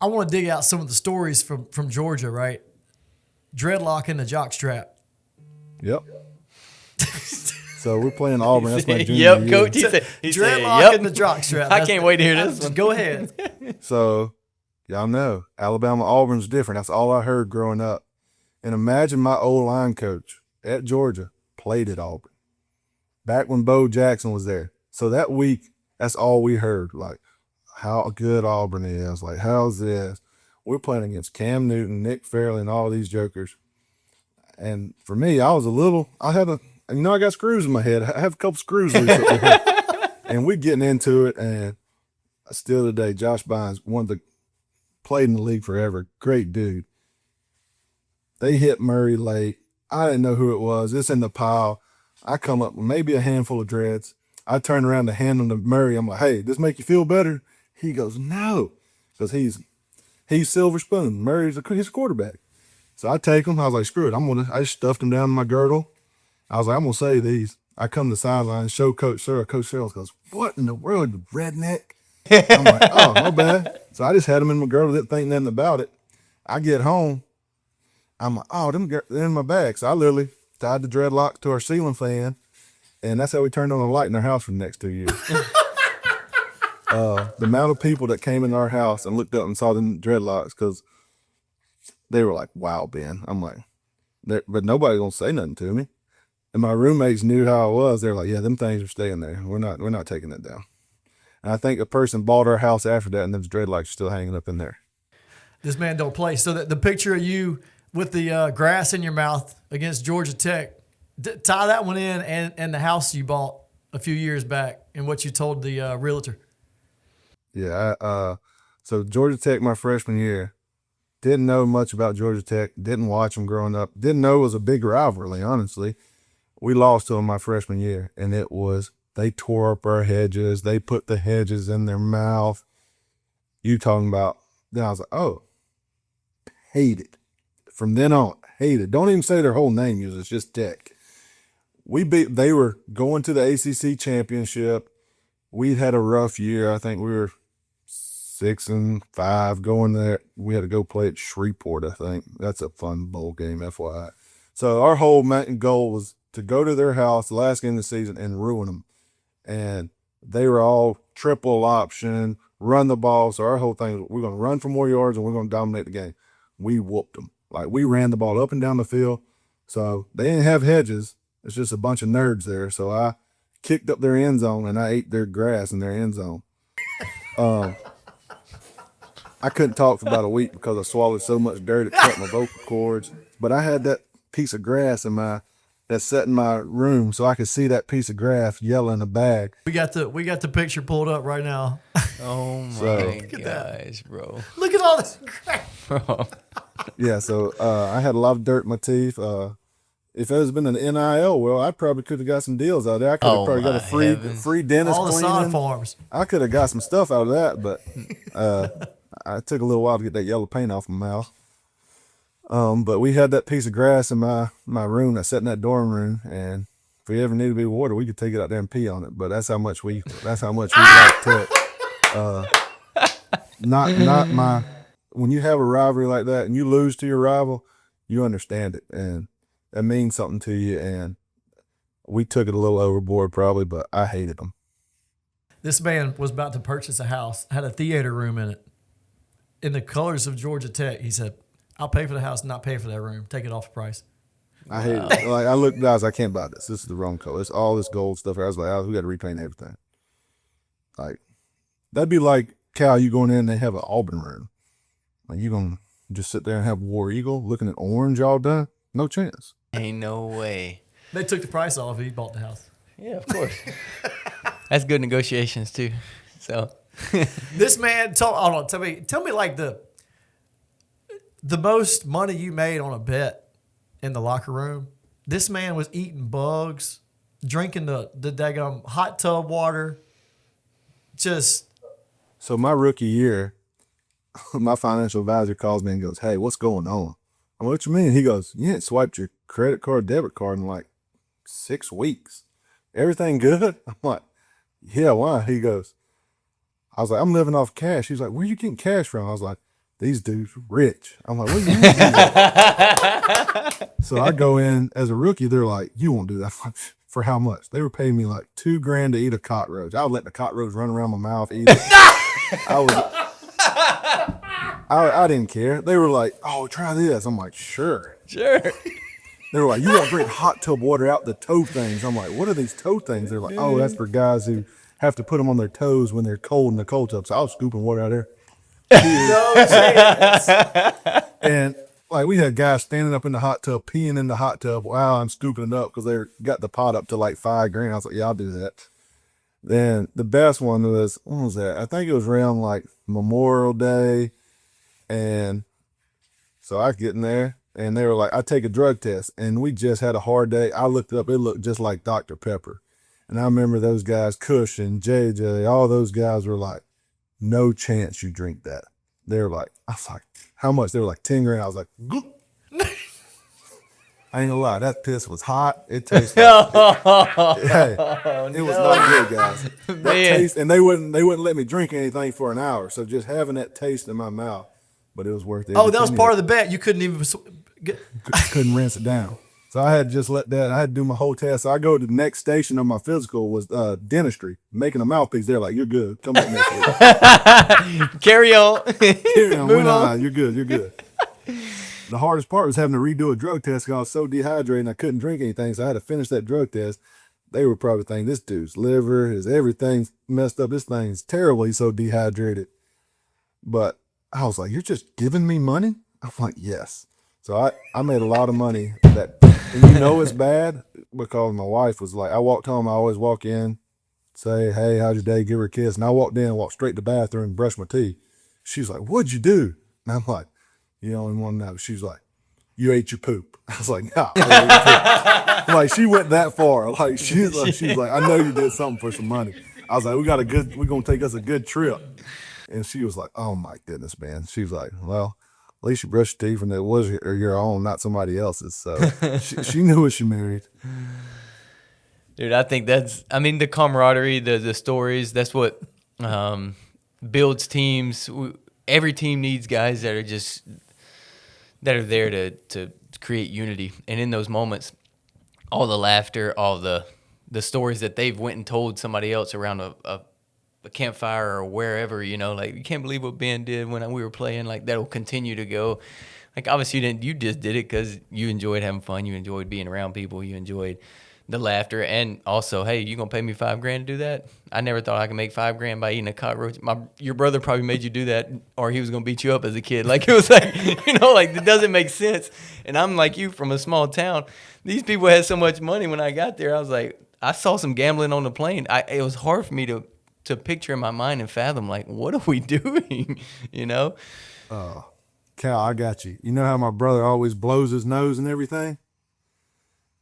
I want to dig out some of the stories from Georgia, right? Dreadlock in the jock strap. Yep. So we're playing Auburn. That's my junior Yep, year. coach. He said, Dreadlock yep. in the jock strap. I can't wait to hear this one. Go ahead. So y'all know Alabama Auburn's different. That's all I heard growing up. And imagine my O-line coach at Georgia played at Auburn back when Bo Jackson was there. So that week, that's all we heard. Like, how good Auburn is. Like, how's this? We're playing against Cam Newton, Nick Fairley, and all these jokers. And for me, I got screws in my head. I have a couple screws loose up here. And we're getting into it. And still today, Josh Bynes, played in the league forever. Great dude. They hit Murray late. I didn't know who it was. It's in the pile. I come up with maybe a handful of dreads. I turn around to hand them to Murray. I'm like, hey, does this make you feel better? He goes, no. Because he's Silver Spoon. Murray's he's a quarterback. So I take them. I was like, screw it. I just stuffed them down in my girdle. I was like, I'm going to save these. I come to the sideline, show Coach Searles. Coach Searles goes, what in the world, you redneck? I'm like, oh, no bad. So I just had them in my girdle, didn't think nothing about it. I get home. I'm like, oh, they're in my bag. So I literally tied the dreadlock to our ceiling fan, and that's how we turned on the light in our house for the next 2 years. The amount of people that came in our house and looked up and saw the dreadlocks, because they were like, wow, Ben. I'm like, but nobody gonna say nothing to me. And my roommates knew how I was. They're like, yeah, them things are staying there. We're not taking that down. And I think a person bought our house after that, and those dreadlocks are still hanging up in there. This man don't play. So the picture of you with the grass in your mouth against Georgia Tech, tie that one in, and the house you bought a few years back and what you told the realtor. Yeah, so Georgia Tech my freshman year, didn't know much about Georgia Tech, didn't watch them growing up, didn't know it was a big rivalry, honestly. We lost to them my freshman year, and it was They tore up our hedges. They put the hedges in their mouth. You talking about, then I was like, oh, hated. From then on, hated. Don't even say their whole name, it's just Tech. They were going to the ACC championship. We had a rough year. I think we were 6-5 going there. We had to go play at Shreveport, I think. That's a fun bowl game, FYI. So our whole goal was to go to their house the last game of the season and ruin them. And they were all triple option, run the ball. So our whole thing was we're going to run for more yards and we're going to dominate the game. We whooped them. Like, we ran the ball up and down the field. So they didn't have hedges. It's just a bunch of nerds there. So I kicked up their end zone and I ate their grass in their end zone. I couldn't talk for about a week because I swallowed so much dirt it cut my vocal cords. But I had that piece of grass that's set in my room, so I could see that piece of grass yellow in a bag. We got the picture pulled up right now. Oh my gosh, bro! Look at all this grass, Bro. Yeah, so I had a lot of dirt in my teeth. If it was been an NIL, well, I probably could have got some deals out there. I could have probably got a free dentist all the cleaning. sod farms. I could have got some stuff out of that, but it took a little while to get that yellow paint off my mouth. But we had that piece of grass in my room. I sat in that dorm room, and if we ever needed to be water, we could take it out there and pee on it. But that's how much we liked it. When you have a rivalry like that and you lose to your rival, you understand it, and that means something to you. And we took it a little overboard probably, but I hated them. This man was about to purchase a house, had a theater room in it, in the colors of Georgia Tech. He said, I'll pay for the house, not pay for that room. Take it off the price. I hate it. Like, I looked at it, I was like, I can't buy this. This is the wrong color. It's all this gold stuff. I was like, oh, we got to repaint everything. Like, that'd be like, Cal, you going in and they have an Auburn room. Like, you going to just sit there and have War Eagle looking at orange all done? No chance. Ain't no way. They took the price off. He bought the house. Yeah, of course. That's good negotiations too. So this man tell me like the most money you made on a bet in the locker room. This man was eating bugs, drinking the daggum hot tub water. So my rookie year, my financial advisor calls me and goes, hey, what's going on? I'm like, what you mean? He goes, you ain't swiped your credit card, debit card in like 6 weeks. Everything good? I'm like, yeah, why? He goes, I was like, I'm living off cash. He's like, where you getting cash from? I was like, these dudes rich. I'm like, what do you mean? So I go in as a rookie. They're like, you won't do that. I'm like, for how much? They were paying me like $2,000 to eat a cockroach. I would let the cockroach run around my mouth, eat it. I didn't care. They were like, oh, try this. I'm like, sure. sure. They were like, you want to drink hot tub water out the toe things. I'm like, what are these toe things? They're like, oh, that's for guys who have to put them on their toes when they're cold in the cold tub. So I was scooping water out there. No chance. And like, we had guys standing up in the hot tub, peeing in the hot tub while I'm scooping it up because they got the pot up to like $5,000. I was like, yeah, I'll do that. Then the best one was, what was that? I think it was around like Memorial Day. And so I get in there and they were like, I take a drug test, and we just had a hard day. I looked it up. It looked just like Dr. Pepper. And I remember those guys, Cush and JJ, all those guys were like, no chance you drink that. They were like, I was like, how much? They were like $10,000. I was like, I ain't gonna lie, that piss was hot. It tasted like it was not good, guys. That taste, and they wouldn't let me drink anything for an hour. So just having that taste in my mouth, but it was worth it. Oh, that was part of the bet. You couldn't even couldn't rinse it down. So I had to just let that. I had to do my whole test. So I go to the next station of my physical was dentistry, making a mouthpiece. They're like, "You're good. Come back next week." Carry on. Carry on. You're good. You're good. The hardest part was having to redo a drug test because I was so dehydrated and I couldn't drink anything. So I had to finish that drug test. They were probably thinking, this dude's liver, his everything's messed up. This thing's terrible. He's so dehydrated. But I was like, you're just giving me money? I'm like, yes. So I made a lot of money. And you know it's bad because my wife was like, I walked home. I always walk in, say, hey, how's your day? Give her a kiss. And I walked in, walked straight to the bathroom, brushed my teeth. She's like, what'd you do? And I'm like, you don't even want to know. She's like, you ate your poop. I was like, nah. I ate your poop. Like, she went that far. Like, she was like, I know you did something for some money. I was like, we're going to take us a good trip. And she was like, oh my goodness, man. She was like, well, at least you brushed your teeth and it was your own, not somebody else's. So she knew what she married. Dude, I think the camaraderie, the stories, that's what builds teams. Every team needs guys that are there to create unity. And in those moments, all the laughter, all the stories that they've went and told somebody else around a campfire or wherever, you can't believe what Ben did when we were playing. Like, that'll continue to go. Like, obviously you just did it because you enjoyed having fun. You enjoyed being around people. You enjoyed the laughter. And also, hey, you going to pay me $5,000 to do that? I never thought I could make $5,000 by eating a cockroach. Your brother probably made you do that, or he was going to beat you up as a kid. Like, it was like, it doesn't make sense. And I'm like you, from a small town. These people had so much money when I got there. I was like, I saw some gambling on the plane. It was hard for me to picture in my mind and fathom, like, what are we doing? Cal, I got you. You know how my brother always blows his nose and everything?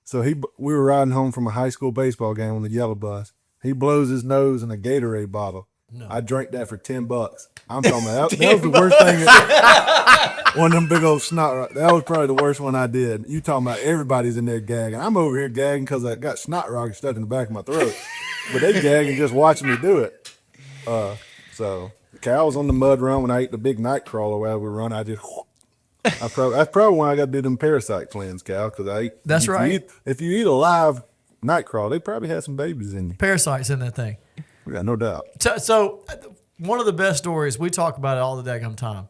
So we were riding home from a high school baseball game on the yellow bus. He blows his nose in a Gatorade bottle. No. I drank that for $10. I'm talking about that was the worst thing. One of them big old snot. That was probably the worst one I did. You talking about everybody's in there gagging. I'm over here gagging because I got snot rockets stuck in the back of my throat. But they gagging just watching me do it. So Cal was on the mud run when I ate the big night crawler while we run. That's probably why I got to do them parasite cleanse, Cal. Because that's right. If you eat a live night crawler, they probably had some babies in you. Parasites in that thing. Yeah, no doubt. So one of the best stories, we talk about it all the daggum time.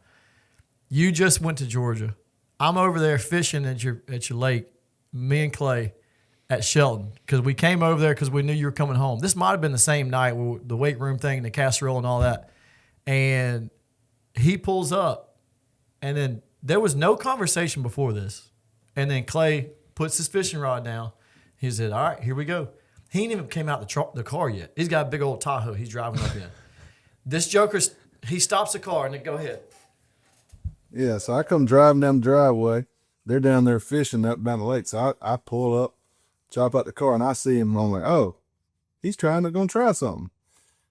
You just went to Georgia. I'm over there fishing at your lake, me and Clay at Shelton, because we came over there because we knew you were coming home. This might have been the same night with the weight room thing, the casserole and all that. And he pulls up, and then there was no conversation before this. And then Clay puts his fishing rod down. He said, all right, here we go. He ain't even came out the car yet. He's got a big old Tahoe he's driving up in. This joker, he stops the car and then go ahead. Yeah, so I come driving down the driveway. They're down there fishing up down the lake. So I pull up, chop out the car, and I see him. I'm like, oh, he's gonna try something.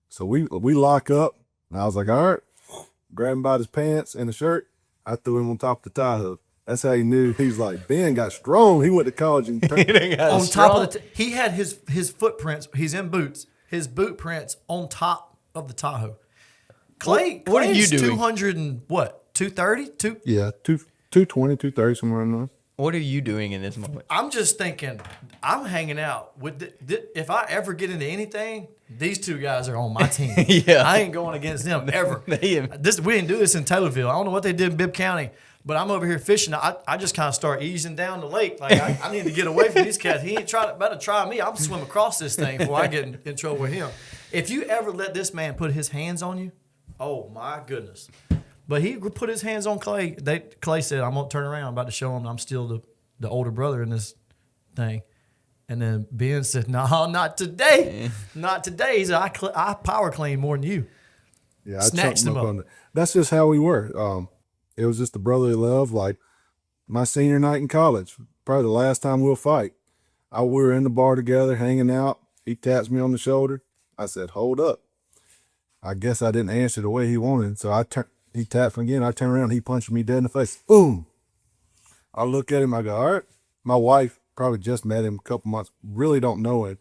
So we lock up, and I was like, all right, grab him by his pants and the shirt. I threw him on top of the Tahoe. That's how he knew. He's like, Ben got strong. He went to college and on top of he had his footprints. He's in boots. His boot prints on top of the Tahoe. Clay, what are you doing? 200 and what? 230? Yeah, 220, 230, somewhere in there. What are you doing in this moment? I'm just thinking, I'm hanging out with if I ever get into anything, these two guys are on my team. Yeah. I ain't going against them ever. We didn't do this in Taylorville. I don't know what they did in Bibb County, but I'm over here fishing. I just kind of start easing down the lake. Like, I need to get away from these cats. He ain't about to try me. I'll swim across this thing before I get in trouble with him. If you ever let this man put his hands on you, oh my goodness. But he put his hands on Clay. Clay said, I'm going to turn around. I'm about to show him I'm still the older brother in this thing. And then Ben said, no, not today. Yeah. Not today. He said, I power clean more than you. Yeah, I chunked him up on that. That's just how we were. It was just the brotherly love. Like my senior night in college, probably the last time we'll fight. We were in the bar together, hanging out. He taps me on the shoulder. I said, hold up. I guess I didn't answer the way he wanted. So he tapped me again. I turned around. He punched me dead in the face. Boom. I look at him. I go, all right. My wife probably just met him a couple months. Really don't know him.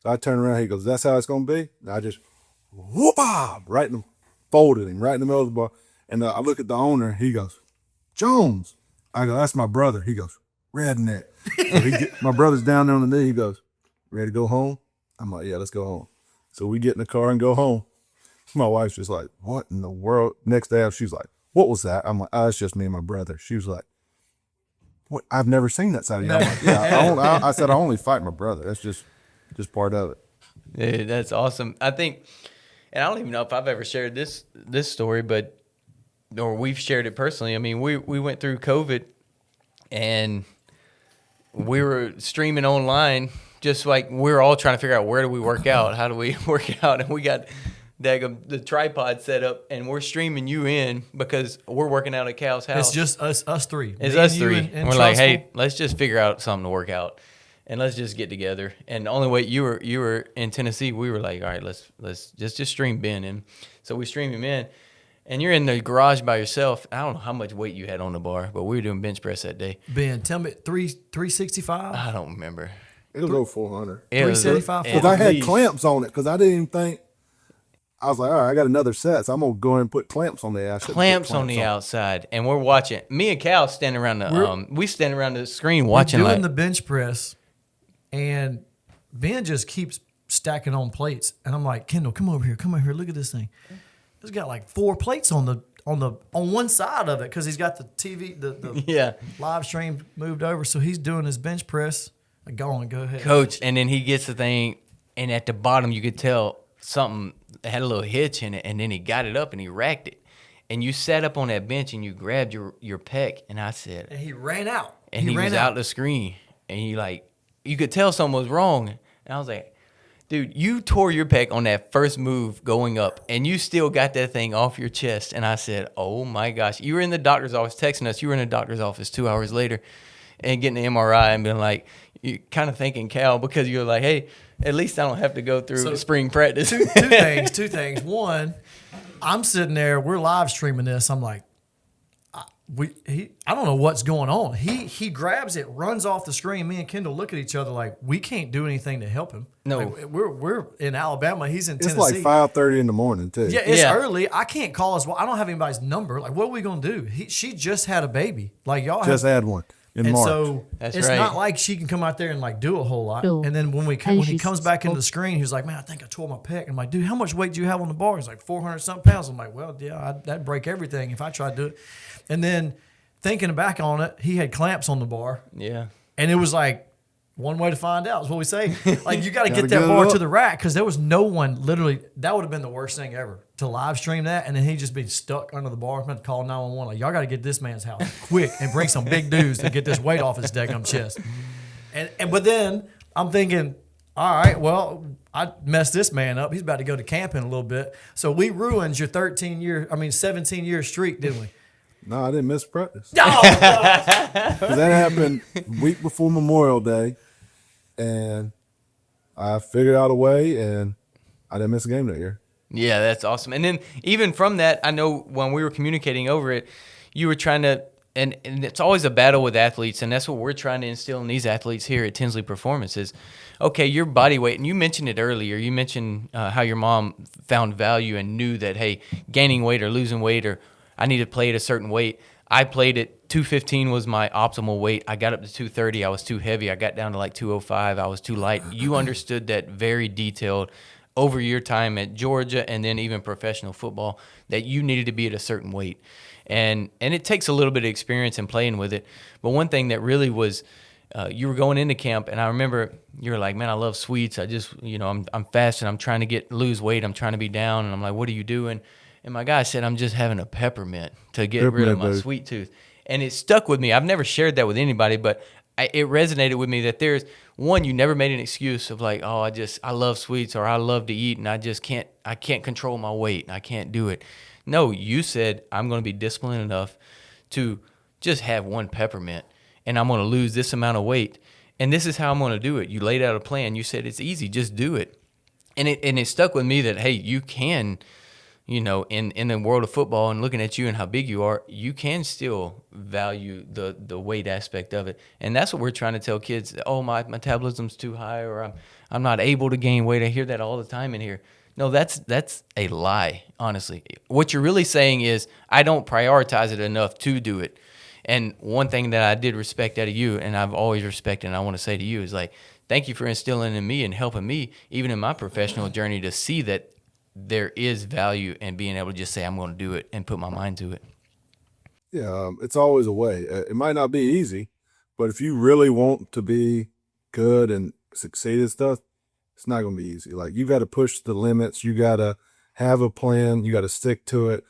So I turn around. He goes, that's how it's going to be? And I just, whoop-ah, folded him right in the middle of the bar. And I look at the owner. He goes, Jones. I go, that's my brother. He goes, redneck. So my brother's down there on the knee. He goes, ready to go home? I'm like, yeah, let's go home. So we get in the car and go home. My wife's just like, what in the world? Next day, she's like, what was that? I'm like, it's just me and my brother. She was like, what? I've never seen that side of you. I'm like, yeah, I said, I only fight my brother. That's just part of it. Yeah, that's awesome. I think, and I don't even know if I've ever shared this story, or we've shared it personally. I mean, we went through COVID and we were streaming online, just like we're all trying to figure out where do we work out? How do we work out? And we got the tripod set up, and we're streaming you in because we're working out at Cal's house. It's just us three. It's Me us and you three. and We're like, Trustful. hey, let's just figure out something to work out, and let's just get together. And the only way you were in Tennessee, we were like, all right, let's just stream Ben in. So we stream him in, and you're in the garage by yourself. I don't know how much weight you had on the bar, but we were doing bench press that day. Ben, tell me 365. I don't remember. It was over 400. It was 375. Because I had clamps on it because I didn't even think. I was like, all right, I got another set, so I'm going to go ahead and put clamps on there. Clamps on the outside, and we're watching. Me and Cal standing around we stand around the screen watching. We're doing the bench press, and Ben just keeps stacking on plates, and I'm like, Kendall, come over here, look at this thing. It's got like 4 plates on one side of it because he's got the TV, the live stream moved over, so he's doing his bench press. Like, go ahead, Coach, and then he gets the thing, and at the bottom you could tell something had a little hitch in it, and then he got it up and he racked it, and you sat up on that bench and you grabbed your pec, and I said, and he ran out, and he was out the screen, and you could tell something was wrong, and I was like, dude, you tore your pec on that first move going up, and you still got that thing off your chest, and I said, oh my gosh, you were in the doctor's office texting us, you were in the doctor's office 2 hours later, and getting the MRI and being like, you kind of thinking Cal because you're like, hey, at least I don't have to go through spring practice. Two things. One, I'm sitting there, we're live streaming this. I'm like, I don't know what's going on. He grabs it, runs off the screen. Me and Kendall look at each other like we can't do anything to help him. No, like, we're in Alabama. He's in Tennessee. It's like 5:30 in the morning too. Yeah, it's early. I can't call us. Well, I don't have anybody's number. Like, what are we gonna do? She just had a baby. Like y'all just had one. In March. So it's not like she can come out there and like do a whole lot. And then when he comes back into the screen, he's like, man, I think I tore my pec. I'm like, dude, how much weight do you have on the bar? He's like 400 something pounds. I'm like, well, yeah, that'd break everything if I tried to do it. And then thinking back on it, he had clamps on the bar. Yeah. And it was like one way to find out is what we say. Like, you got to get that bar to the rack because there was no one literally. That would have been the worst thing ever to live stream that. And then he'd just be stuck under the bar. I'm going to call 911. Like, y'all got to get this man's house quick and bring some big dudes to get this weight off his daggum chest. But then I'm thinking, all right, well, I messed this man up. He's about to go to camp in a little bit. So we ruined your 17-year streak, didn't we? No, I didn't miss practice. Oh, that happened week before Memorial Day, and I figured out a way, and I didn't miss a game that year. Yeah, that's awesome. And then even from that, I know when we were communicating over it, you were trying to, and it's always a battle with athletes, and that's what we're trying to instill in these athletes here at Tinsley Performance is, okay, your body weight, and you mentioned it earlier. You mentioned how your mom found value and knew that, hey, gaining weight or losing weight or I need to play at a certain weight. I played at 215 was my optimal weight. I got up to 230. I was too heavy. I got down to like 205. I was too light. You understood that very detailed over your time at Georgia and then even professional football that you needed to be at a certain weight. And it takes a little bit of experience in playing with it. But one thing that really was you were going into camp, and I remember you were like, man, I love sweets. I just, I'm fasting. I'm trying to lose weight. I'm trying to be down. And I'm like, what are you doing? And my guy said, I'm just having a peppermint to get rid of my sweet tooth. And it stuck with me. I've never shared that with anybody, but it resonated with me that there's one, you never made an excuse of like, oh, I love sweets or I love to eat and I can't control my weight and I can't do it. No, you said, I'm going to be disciplined enough to just have one peppermint and I'm going to lose this amount of weight. And this is how I'm going to do it. You laid out a plan. You said, it's easy, just do it. And it stuck with me that, hey, you can, in the world of football and looking at you and how big you are, you can still value the weight aspect of it. And that's what we're trying to tell kids. Oh, my metabolism's too high or I'm not able to gain weight. I hear that all the time in here. No, that's a lie, honestly. What you're really saying is I don't prioritize it enough to do it. And one thing that I did respect out of you, and I've always respected and I want to say to you is like, thank you for instilling in me and helping me, even in my professional journey, to see that there is value in being able to just say, I'm going to do it and put my mind to it. Yeah, it's always a way. It might not be easy, but if you really want to be good and succeed at stuff, it's not going to be easy. Like, you got to push the limits. You got to have a plan. You got to stick to it,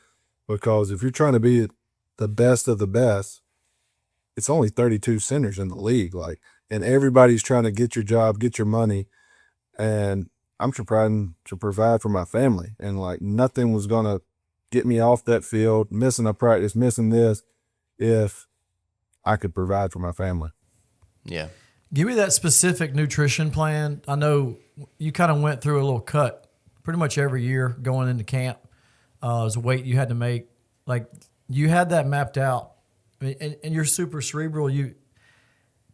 because if you're trying to be the best of the best, it's only 32 centers in the league. Like, and everybody's trying to get your job, get your money. And I'm trying to provide for my family, and like nothing was going to get me off that field, missing a practice, missing this, if I could provide for my family. Yeah. Give me that specific nutrition plan. I know you kind of went through a little cut pretty much every year going into camp. As a weight you had to make. Like, you had that mapped out. I mean, and you're super cerebral.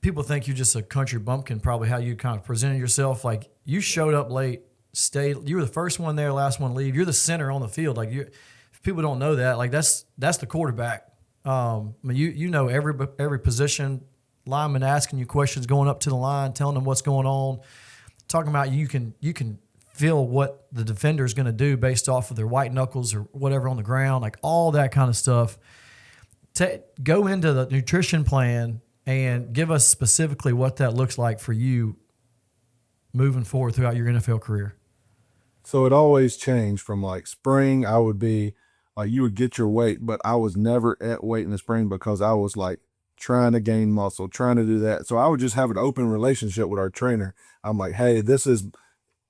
People think you're just a country bumpkin, probably how you kind of presented yourself. Like, you showed up late, you were the first one there, last one to leave. You're the center on the field. Like, if people don't know that, like that's the quarterback. I mean, you know every position. Lineman asking you questions, going up to the line, telling them what's going on, talking about you can feel what the defender is going to do based off of their white knuckles or whatever on the ground, like all that kind of stuff. Go into the nutrition plan and give us specifically what that looks like for you moving forward throughout your NFL career. So it always changed from like spring, I would be like, you would get your weight, but I was never at weight in the spring because I was like trying to gain muscle, trying to do that. So I would just have an open relationship with our trainer. I'm like, hey,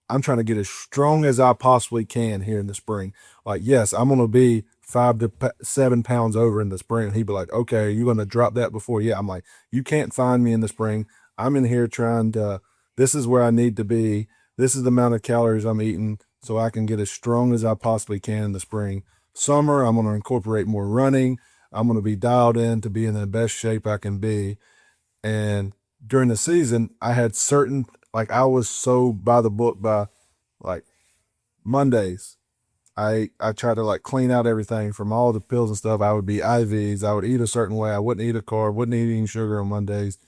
I'm trying to get as strong as I possibly can here in the spring. Like, yes, I'm going to be 5 to 7 pounds over in the spring. He'd be like, okay, you're going to drop that before? Yeah. I'm like, you can't find me in the spring. I'm in here this is where I need to be. This is the amount of calories I'm eating so I can get as strong as I possibly can in the spring. Summer, I'm going to incorporate more running. I'm going to be dialed in to be in the best shape I can be. And during the season, I had I was so by the book by like Mondays. I try to like clean out everything from all the pills and stuff. I would be IVs. I would eat a certain way. I wouldn't eat a carb, wouldn't eat any sugar on Mondays.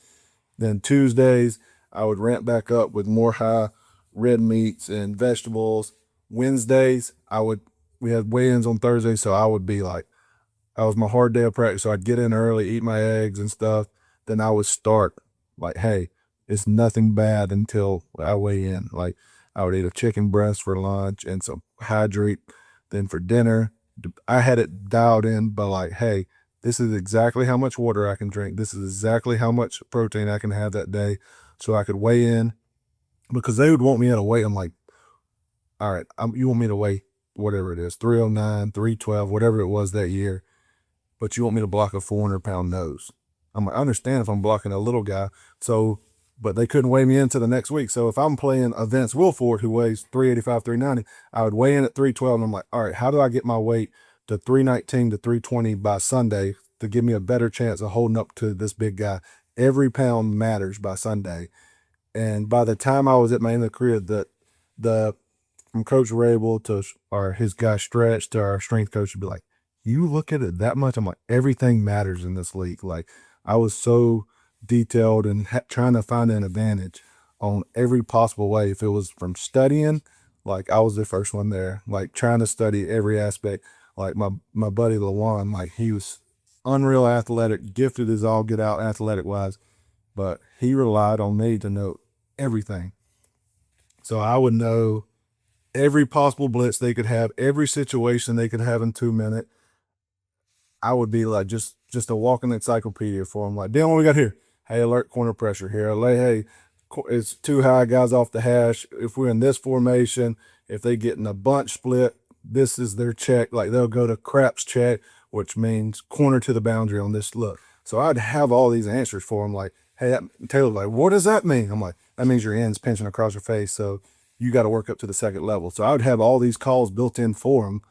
Then Tuesdays, I would ramp back up with more high red meats and vegetables. Wednesdays, we had weigh-ins on Thursday, so I would be like, I was my hard day of practice, so I'd get in early, eat my eggs and stuff. Then I would start like, hey, it's nothing bad until I weigh in. Like, I would eat a chicken breast for lunch and some hydrate. Then for dinner, I had it dialed in, but like, hey, this is exactly how much water I can drink. This is exactly how much protein I can have that day. So I could weigh in, because they would want me at a weight. I'm like, all right, you want me to weigh whatever it is, 309, 312, whatever it was that year, but you want me to block a 400-pound nose. I'm like, I understand if I'm blocking a little guy. So, but they couldn't weigh me into the next week. So if I'm playing a Vince Wilfork who weighs 385, 390, I would weigh in at 312. And I'm like, all right, how do I get my weight to 319 to 320 by Sunday to give me a better chance of holding up to this big guy? Every pound matters by Sunday. And by the time I was at my end of the career, from Coach Rabel or his guy Stretch to our strength coach would be like, you look at it that much? I'm like, everything matters in this league. Like, I was so detailed and trying to find an advantage on every possible way. If it was from studying, like I was the first one there, like trying to study every aspect. Like my buddy LaJuan, like he was unreal athletic, gifted as all get out athletic wise, but he relied on me to know everything. So I would know every possible blitz they could have, every situation they could have in 2 minutes. I would be like just a walking encyclopedia for them. Like, damn, what we got here? Hey, alert corner pressure here. Hey, it's too high, guys off the hash. If we're in this formation, if they get in a bunch split, this is their check. Like, they'll go to craps check, which means corner to the boundary on this look. So I'd have all these answers for them. Like, hey, Taylor's like, what does that mean? I'm like, that means your end's pinching across your face, so you got to work up to the second level. So I would have all these calls built in for them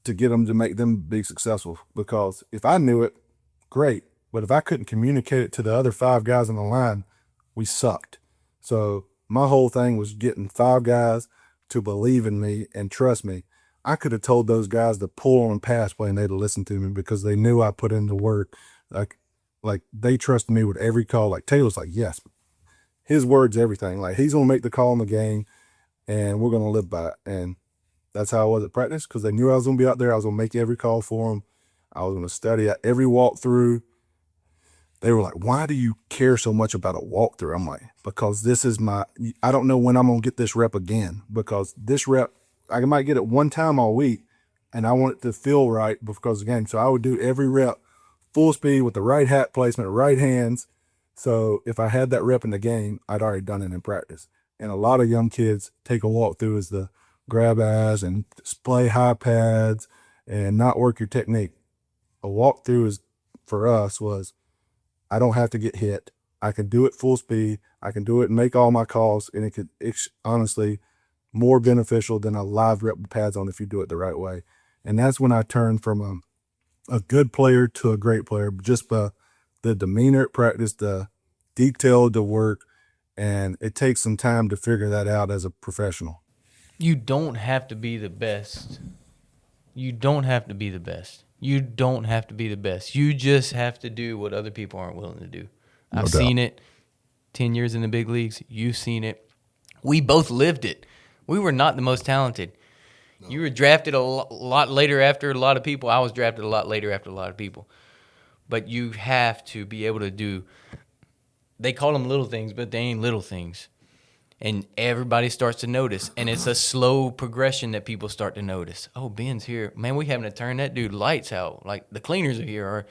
to get them to make them be successful. Because if I knew it, great. But if I couldn't communicate it to the other 5 guys on the line, we sucked. So my whole thing was getting 5 guys to believe in me and trust me. I could have told those guys to pull on pass play and they'd have listened to me because they knew I put in the work. Like they trusted me with every call. Like Taylor's like, yes, his word's everything. Like, he's going to make the call in the game and we're going to live by it. And that's how I was at practice, because they knew I was going to be out there. I was going to make every call for them. I was going to study at every walkthrough. They were like, why do you care so much about a walkthrough? I'm like, because I don't know when I'm going to get this rep again, because this rep, I might get it one time all week and I want it to feel right because of the game. So I would do every rep full speed with the right hat placement, right hands. So if I had that rep in the game, I'd already done it in practice. And a lot of young kids take a walkthrough as the grab ass and display high pads and not work your technique. A walkthrough is, for us, was I don't have to get hit. I can do it full speed. I can do it and make all my calls, and it's honestly more beneficial than a live rep with pads on if you do it the right way. And that's when I turned from a good player to a great player, just by the demeanor at practice, the detail to work, and it takes some time to figure that out as a professional. You don't have to be the best. You don't have to be the best. You don't have to be the best. You just have to do what other people aren't willing to do. I've seen it. 10 years in the big leagues. You've seen it. We both lived it. We were not the most talented. No. You were drafted a lot later after a lot of people. I was drafted a lot later after a lot of people. But you have to be able to do, they call them little things, but they ain't little things. And everybody starts to notice. And it's a slow progression that people start to notice. Oh, Ben's here. Man, we having to turn that dude lights out. Like, the cleaners are here. Or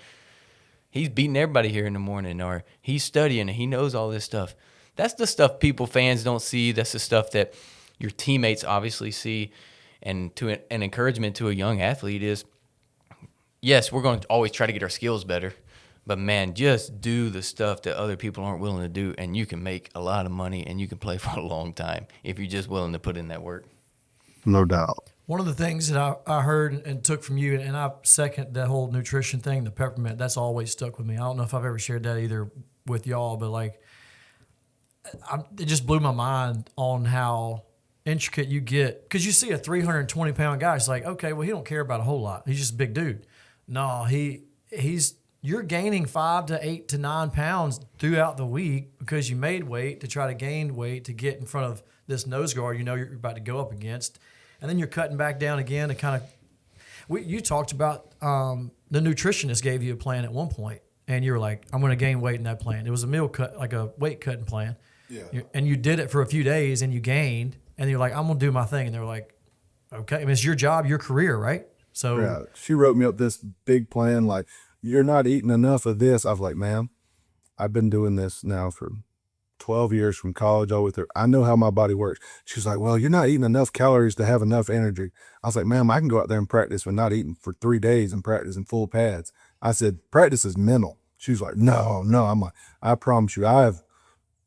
he's beating everybody here in the morning. Or he's studying and he knows all this stuff. That's the stuff fans don't see. That's the stuff that your teammates obviously see. And to an encouragement to a young athlete is, yes, we're going to always try to get our skills better. But, man, just do the stuff that other people aren't willing to do, and you can make a lot of money and you can play for a long time if you're just willing to put in that work. No doubt. One of the things that I heard and took from you, and I second that whole nutrition thing, the peppermint, that's always stuck with me. I don't know if I've ever shared that either with y'all, but, like, it just blew my mind on how intricate you get. Because you see a 320-pound guy, it's like, okay, well, he don't care about a whole lot. He's just a big dude. No, he's – you're gaining 5 to 8 to 9 pounds throughout the week because you made weight to try to gain weight to get in front of this nose guard you know you're about to go up against. And then you're cutting back down again to kind of – you talked about the nutritionist gave you a plan at one point, and you were like, I'm going to gain weight in that plan. It was a meal cut, like a weight cutting plan. Yeah. And you did it for a few days, and you gained, and you're like, I'm going to do my thing. And they're like, okay. I mean, it's your job, your career, right? So yeah. She wrote me up this big plan like – you're not eating enough of this. I was like, ma'am, I've been doing this now for 12 years from college all with her. I know how my body works. She's like, well, you're not eating enough calories to have enough energy. I was like, ma'am, I can go out there and practice with not eating for 3 days and practice in full pads. I said, practice is mental. She was like, no. I'm like, I promise you, I have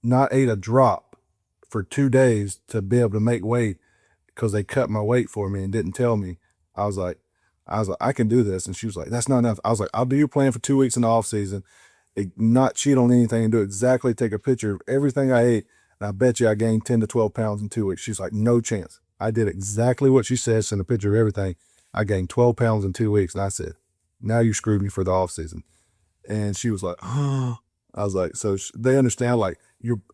not ate a drop for 2 days to be able to make weight because they cut my weight for me and didn't tell me. I was like, I can do this. And she was like, that's not enough. I was like, I'll do your plan for 2 weeks in the off season, not cheat on anything and do exactly, take a picture of everything I ate. And I bet you I gained 10 to 12 pounds in 2 weeks. She's like, no chance. I did exactly what she said, sent a picture of everything. I gained 12 pounds in 2 weeks. And I said, now you screwed me for the off season. And she was like, oh, I was like, so they understand, like,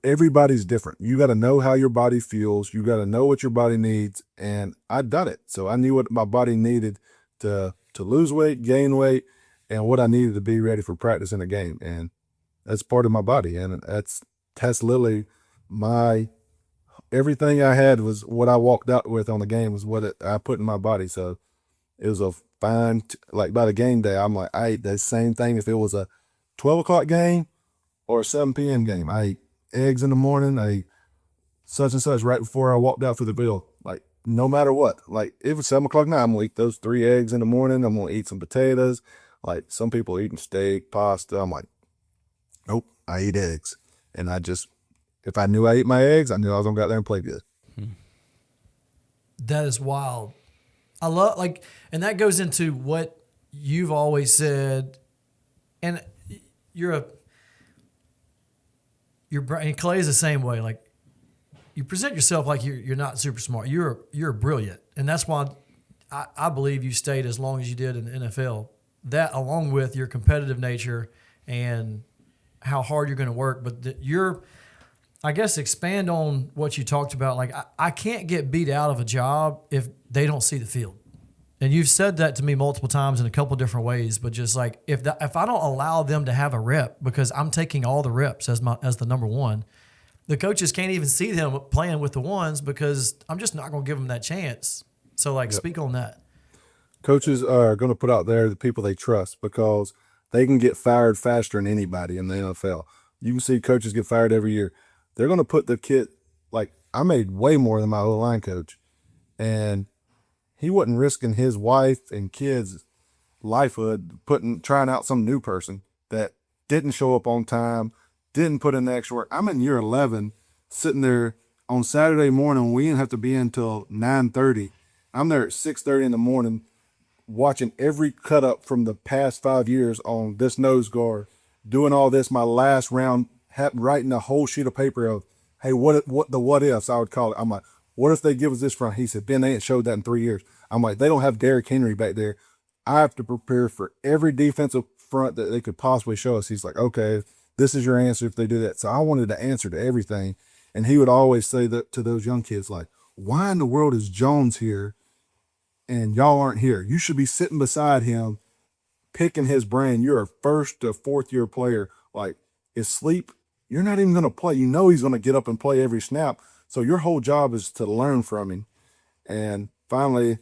everybody's different. You got to know how your body feels. You got to know what your body needs. And I'd done it. So I knew what my body needed to lose weight, gain weight, and what I needed to be ready for practice in a game. And that's part of my body. And that's literally everything I had was what I walked out with on the game was what I put in my body. So it was a fine, like by the game day, I'm like, I ate the same thing if it was a 12 o'clock game or a 7 p.m. game. I ate eggs in the morning. I ate such and such right before I walked out for the field. Like, no matter what, like if it was 7 o'clock now, I'm gonna eat those 3 eggs in the morning. I'm gonna eat some potatoes. Like some people eating steak, pasta. I'm like, nope, I eat eggs. And if I knew I ate my eggs, I knew I was gonna go out there and play good. That is wild. I love, like, and that goes into what you've always said. And and Clay is the same way. Like, you present yourself like you're not super smart. You're brilliant, and that's why I believe you stayed as long as you did in the NFL. That, along with your competitive nature and how hard you're going to work, but I guess expand on what you talked about. Like, I can't get beat out of a job if they don't see the field, and you've said that to me multiple times in a couple different ways. But just like if I don't allow them to have a rep because I'm taking all the reps as the number one. The coaches can't even see them playing with the ones because I'm just not going to give them that chance. So, like, Speak on that. Coaches are going to put out there the people they trust because they can get fired faster than anybody in the NFL. You can see coaches get fired every year. They're going to put the kid, like, I made way more than my O-line coach. And he wasn't risking his wife and kids' lifehood trying out some new person that didn't show up on time, didn't put in the extra work. I'm in year 11, sitting there on Saturday morning. We didn't have to be in until 9:30. I'm there at 6:30 in the morning watching every cut up from the past 5 years on this nose guard, doing all this. My last round, writing a whole sheet of paper of, hey, what ifs, I would call it. I'm like, what if they give us this front? He said, Ben, they ain't showed that in 3 years. I'm like, they don't have Derrick Henry back there. I have to prepare for every defensive front that they could possibly show us. He's like, okay, this is your answer if they do that. So I wanted to answer to everything. And he would always say that to those young kids, like, why in the world is Jones here and y'all aren't here? You should be sitting beside him, picking his brain. You're a first to fourth year player. Like, is sleep, you're not even going to play. You know he's going to get up and play every snap. So your whole job is to learn from him. And finally,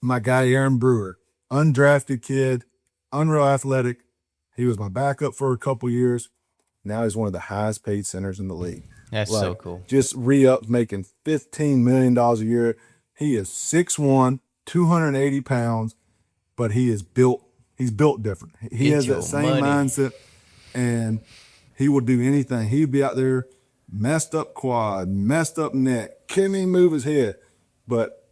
my guy, Aaron Brewer, undrafted kid, unreal athletic. He was my backup for a couple years. Now he's one of the highest paid centers in the league. That's so cool. Just re-up, making $15 million a year. He is 6'1", 280 pounds, but he's built different. He has that same mindset, and he will do anything. He'd be out there, messed up quad, messed up neck, can't even move his head, but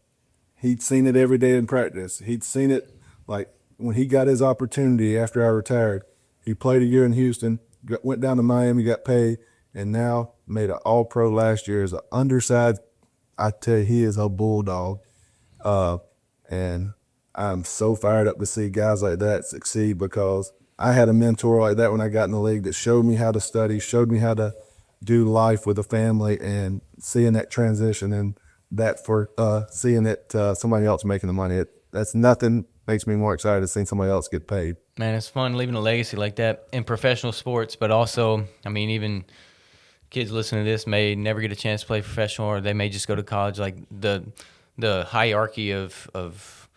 he'd seen it every day in practice. He'd seen it, like, when he got his opportunity after I retired. He played a year in Houston, went down to Miami, got paid, and now made an all-pro last year as an undersized. I tell you, he is a bulldog. And I'm so fired up to see guys like that succeed, because I had a mentor like that when I got in the league that showed me how to study, showed me how to do life with a family, and seeing that transition and that for seeing it somebody else making the money. That's nothing makes me more excited to see somebody else get paid. Man, it's fun leaving a legacy like that in professional sports, but also, I mean, even kids listening to this may never get a chance to play professional, or they may just go to college. Like the hierarchy of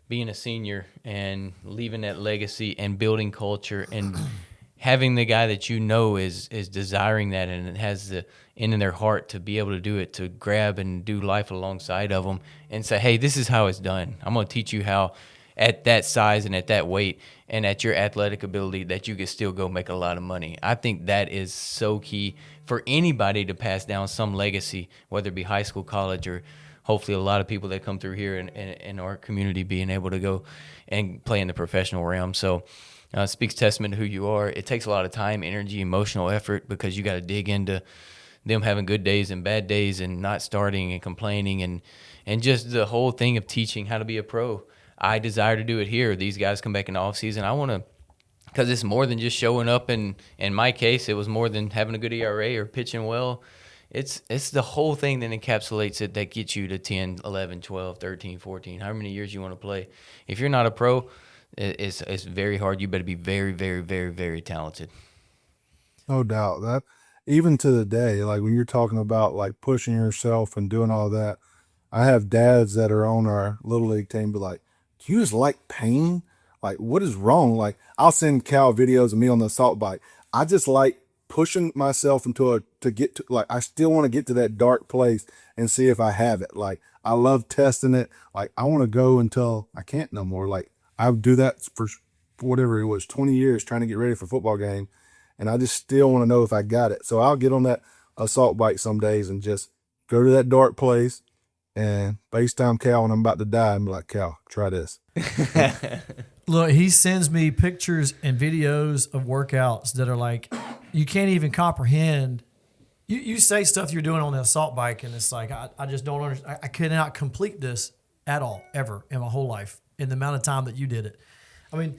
being a senior and leaving that legacy and building culture and having the guy that you know is desiring that and has the in their heart to be able to do it, to grab and do life alongside of them and say, hey, this is how it's done. I'm going to teach you how at that size and at that weight and at your athletic ability that you can still go make a lot of money. I think that is so key for anybody to pass down some legacy, whether it be high school, college, or hopefully a lot of people that come through here in our community being able to go and play in the professional realm. So it speaks testament to who you are. It takes a lot of time, energy, emotional effort, because you got to dig into them having good days and bad days and not starting and complaining and just the whole thing of teaching how to be a pro. I desire to do it here. These guys come back in the off season. I want to, because it's more than just showing up. And in my case, it was more than having a good ERA or pitching well. It's the whole thing that encapsulates it that gets you to 10, 11, 12, 13, 14, however many years you want to play. If you're not a pro, it's very hard. You better be very, very, very, very talented. No doubt. That even to the day, like when you're talking about like pushing yourself and doing all that, I have dads that are on our little league team be like, do you just like pain? Like, what is wrong? Like, I'll send Cal videos of me on the assault bike. I just like pushing myself to get to, like, I still want to get to that dark place and see if I have it. Like, I love testing it. Like, I want to go until I can't no more. Like, I would do that for whatever it was, 20 years trying to get ready for a football game. And I just still want to know if I got it. So I'll get on that assault bike some days and just go to that dark place and FaceTime Cal when I'm about to die and be like, Cal, try this. Look, he sends me pictures and videos of workouts that are like, you can't even comprehend. You say stuff you're doing on the assault bike, and it's like, I just don't understand. I cannot complete this at all, ever, in my whole life, in the amount of time that you did it. I mean,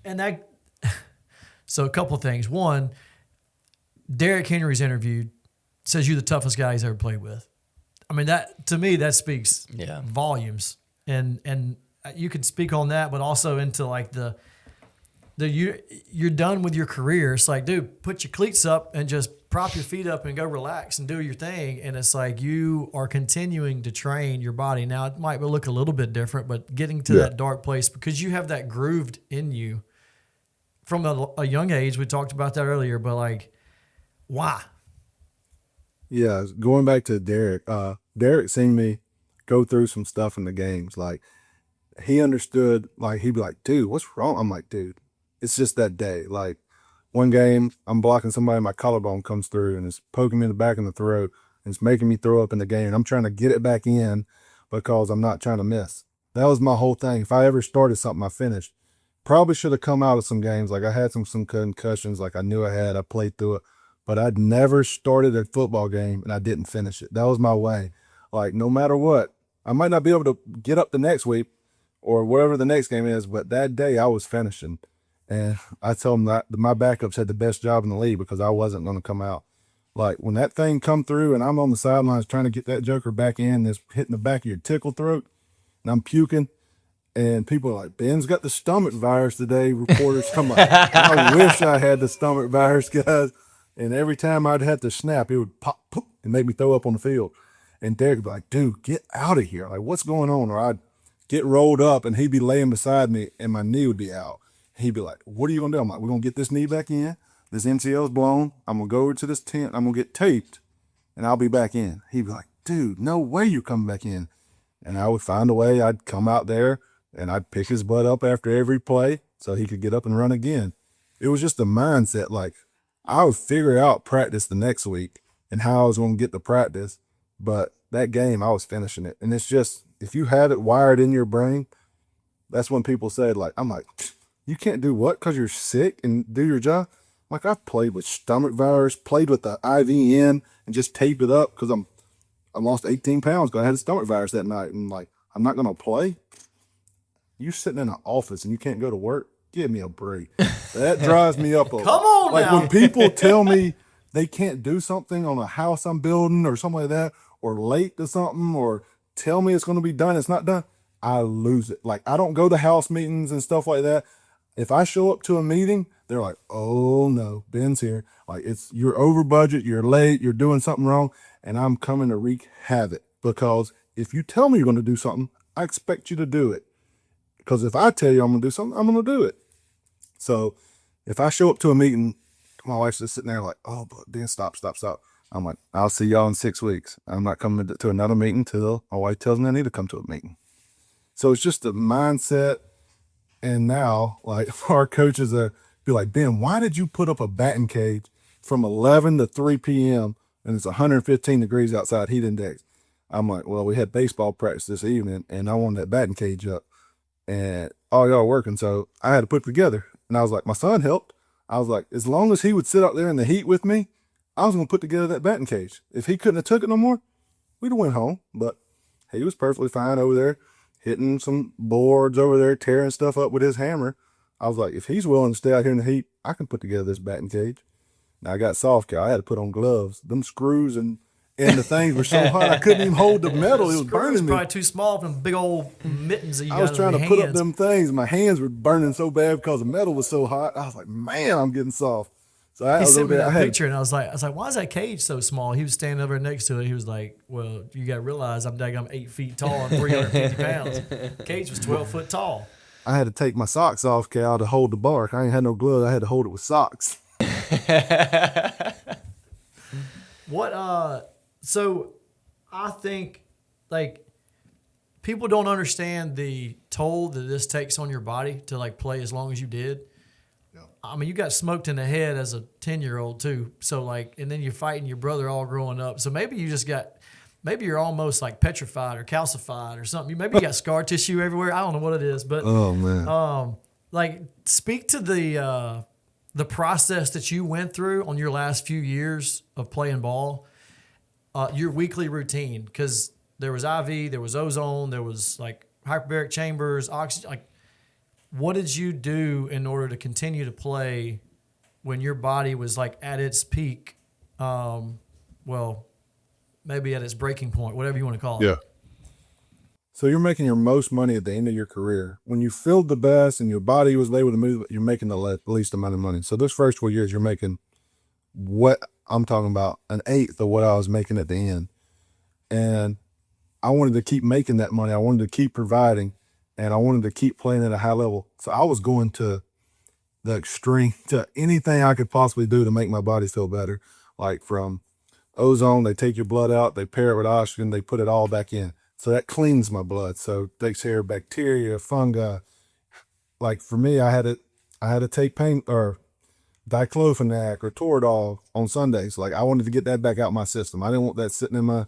and that, so a couple of things. One, Derrick Henry's interviewed, says you're the toughest guy he's ever played with. I mean, that, to me, that speaks volumes. And you can speak on that, but also into like you're done with your career. It's like, dude, put your cleats up and just prop your feet up and go relax and do your thing. And it's like you are continuing to train your body. Now, it might look a little bit different, but getting to that dark place because you have that grooved in you from a young age. We talked about that earlier, but like, why? Yeah, going back to Derek, Derek seen me go through some stuff in the games. Like, he understood, like, he'd be like, dude, what's wrong? I'm like, dude, it's just that day. Like, one game, I'm blocking somebody, my collarbone comes through and it's poking me in the back of the throat and it's making me throw up in the game. And I'm trying to get it back in because I'm not trying to miss. That was my whole thing. If I ever started something, I finished. Probably should have come out of some games. Like, I had some concussions, like I knew I had. I played through it. But I'd never started a football game and I didn't finish it. That was my way. Like, no matter what, I might not be able to get up the next week or whatever the next game is, but that day I was finishing. And I told them that my backups had the best job in the league because I wasn't going to come out. Like, when that thing come through and I'm on the sidelines trying to get that joker back in, it's hitting the back of your tickle throat and I'm puking. And people are like, Ben's got the stomach virus today. Reporters come like, I wish I had the stomach virus, guys. And every time I'd have to snap, it would pop, poof, and make me throw up on the field. And Derek would be like, dude, get out of here. Like, what's going on? Or I'd get rolled up and he'd be laying beside me and my knee would be out. He'd be like, what are you going to do? I'm like, we're going to get this knee back in. This MCL's blown. I'm going to go over to this tent. I'm going to get taped and I'll be back in. He'd be like, dude, no way you're coming back in. And I would find a way. I'd come out there and I'd pick his butt up after every play so he could get up and run again. It was just a mindset. Like, I would figure out practice the next week and how I was going to get to practice. But that game, I was finishing it. And it's just, if you had it wired in your brain, that's when people said, like, I'm like, you can't do what? Because you're sick and do your job? Like, I've played with stomach virus, played with the IV in and just taped it up because I lost 18 pounds because I had a stomach virus that night. And like, I'm not going to play. You sitting in an office and you can't go to work? Give me a break. That drives me up. Come on like now. When people tell me they can't do something on a house I'm building or something like that, or late to something, or tell me it's going to be done, it's not done, I lose it. Like, I don't go to house meetings and stuff like that. If I show up to a meeting, they're like, oh no, Ben's here. Like, you're over budget, you're late, you're doing something wrong, and I'm coming to wreak havoc. Because if you tell me you're going to do something, I expect you to do it. Because if I tell you I'm going to do something, I'm going to do it. So if I show up to a meeting, my wife's just sitting there like, oh, but Ben, stop. I'm like, I'll see y'all in 6 weeks. I'm not coming to another meeting till my wife tells me I need to come to a meeting. So it's just a mindset. And now, like, our coaches be like, Ben, why did you put up a batting cage from 11 to 3 p.m. and it's 115 degrees outside, heat index? I'm like, well, we had baseball practice this evening and I wanted that batting cage up. And all y'all working, so I had to put it together. And I was like, my son helped. I was like, as long as he would sit out there in the heat with me, I was going to put together that batting cage. If he couldn't have took it no more, we'd have went home. But he was perfectly fine over there, hitting some boards over there, tearing stuff up with his hammer. I was like, if he's willing to stay out here in the heat, I can put together this batting cage. Now, I got soft cow. I had to put on gloves. Them screws and the things were so hot I couldn't even hold the metal. It was burning me. Probably too small for them big old mittens that you got. I was trying to put up hands. them things. My hands were burning so bad because the metal was so hot. I was like, man, I'm getting soft. So I He was sent over me there. that picture, and I was like, why is that cage so small? He was standing over next to it. He was like, well, you got to realize I'm 8 feet tall and 350 pounds. The cage was 12 foot tall. I had to take my socks off, Cal, to hold the bark. I ain't had no gloves. I had to hold it with socks. So I think, like, people don't understand the toll that this takes on your body to, like, play as long as you did. I mean, you got smoked in the head as a 10-year-old too. So, like, and then you're fighting your brother all growing up. So maybe you're almost like petrified or calcified or something. Maybe you got scar tissue everywhere. I don't know what it is, but Oh man. like, speak to the process that you went through on your last few years of playing ball, your weekly routine, because there was IV, there was ozone, there was like hyperbaric chambers, oxygen. Like, what did you do in order to continue to play when your body was like at its peak? Well, maybe at its breaking point, whatever you want to call it. Yeah. So you're making your most money at the end of your career. When you feel the best and your body was able to move, you're making the least amount of money. So those first 4 years, you're making what I'm talking about, an eighth of what I was making at the end. And I wanted to keep making that money. I wanted to keep providing, and I wanted to keep playing at a high level. So I was going to the extreme, to anything I could possibly do to make my body feel better. Like, from ozone, they take your blood out, they pair it with oxygen, they put it all back in. So that cleans my blood. So it takes care of bacteria, fungi. Like for me, I had to take pain or diclofenac or Toradol on Sundays. Like I wanted to get that back out my system. I didn't want that sitting in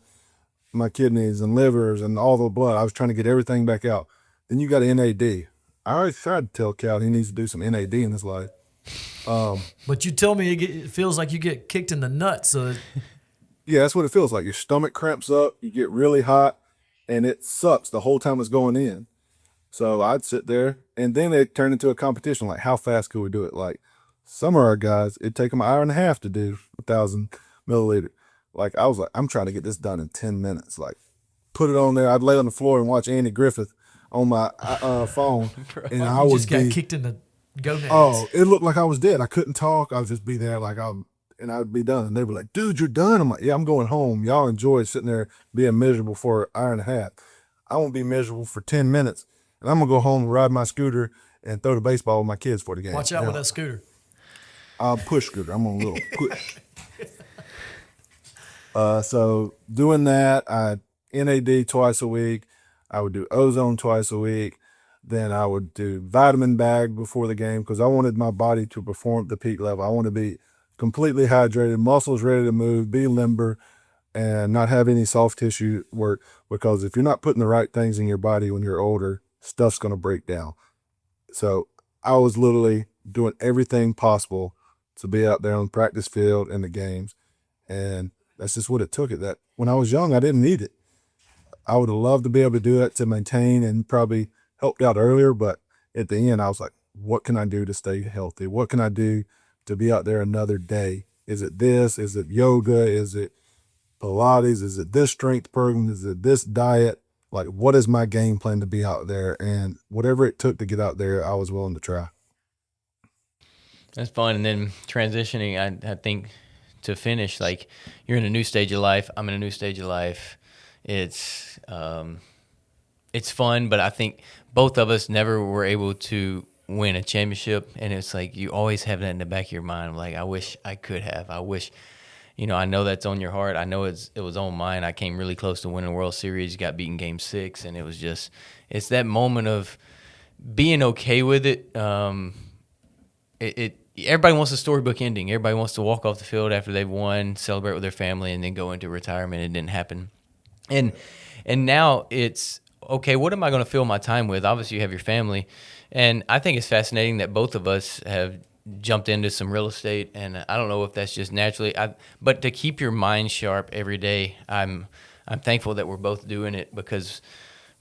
my kidneys and livers and all the blood. I was trying to get everything back out. Then you got NAD. I already tried to tell Cal he needs to do some NAD in his life. But you tell me it feels like you get kicked in the nuts. So Yeah, that's what it feels like. Your stomach cramps up, you get really hot, and it sucks the whole time it's going in. So I'd sit there, and then it turned into a competition. Like, how fast could we do it? Like, some of our guys, it'd take them an hour and a half to do 1,000 milliliter. Like, I was like, I'm trying to get this done in 10 minutes. Like, put it on there. I'd lay on the floor and watch Andy Griffith on my phone, and I you would just got kicked in the gonads. Oh, it looked like I was dead. I couldn't talk. I would just be there and I'd be done. And they were like, dude, you're done. I'm like, yeah, I'm going home. Y'all enjoy sitting there being miserable for an hour and a half. I won't be miserable for 10 minutes. And I'm going to go home, ride my scooter, and throw the baseball with my kids for the game. Watch out with that scooter. I'll push scooter. I'm on a little push. So doing that, I NAD twice a week. I would do ozone twice a week. Then I would do vitamin bag before the game because I wanted my body to perform at the peak level. I want to be completely hydrated, muscles ready to move, be limber, and not have any soft tissue work. Because if you're not putting the right things in your body when you're older, stuff's going to break down. So I was literally doing everything possible to be out there on the practice field and the games. And that's just what it took. That when I was young, I didn't need it. I would have loved to be able to do it to maintain and probably helped out earlier, but at the end I was like, what can I do to stay healthy? What can I do to be out there another day? Is it this? Is it yoga? Is it Pilates? Is it this strength program? Is it this diet? Like, what is my game plan to be out there? And whatever it took to get out there, I was willing to try. That's fun. And then transitioning, I think to finish, like you're in a new stage of life. I'm in a new stage of life. It's fun, but I think both of us never were able to win a championship. And it's like you always have that in the back of your mind. Like, I wish I could have. I wish, I know that's on your heart. I know it was on mine. I came really close to winning a World Series, got beaten Game 6, and it's that moment of being okay with it. Everybody wants a storybook ending. Everybody wants to walk off the field after they've won, celebrate with their family, and then go into retirement. It didn't happen. And now it's, okay, what am I going to fill my time with? Obviously, you have your family. And I think it's fascinating that both of us have jumped into some real estate. And I don't know if that's just naturally. But to keep your mind sharp every day, I'm thankful that we're both doing it because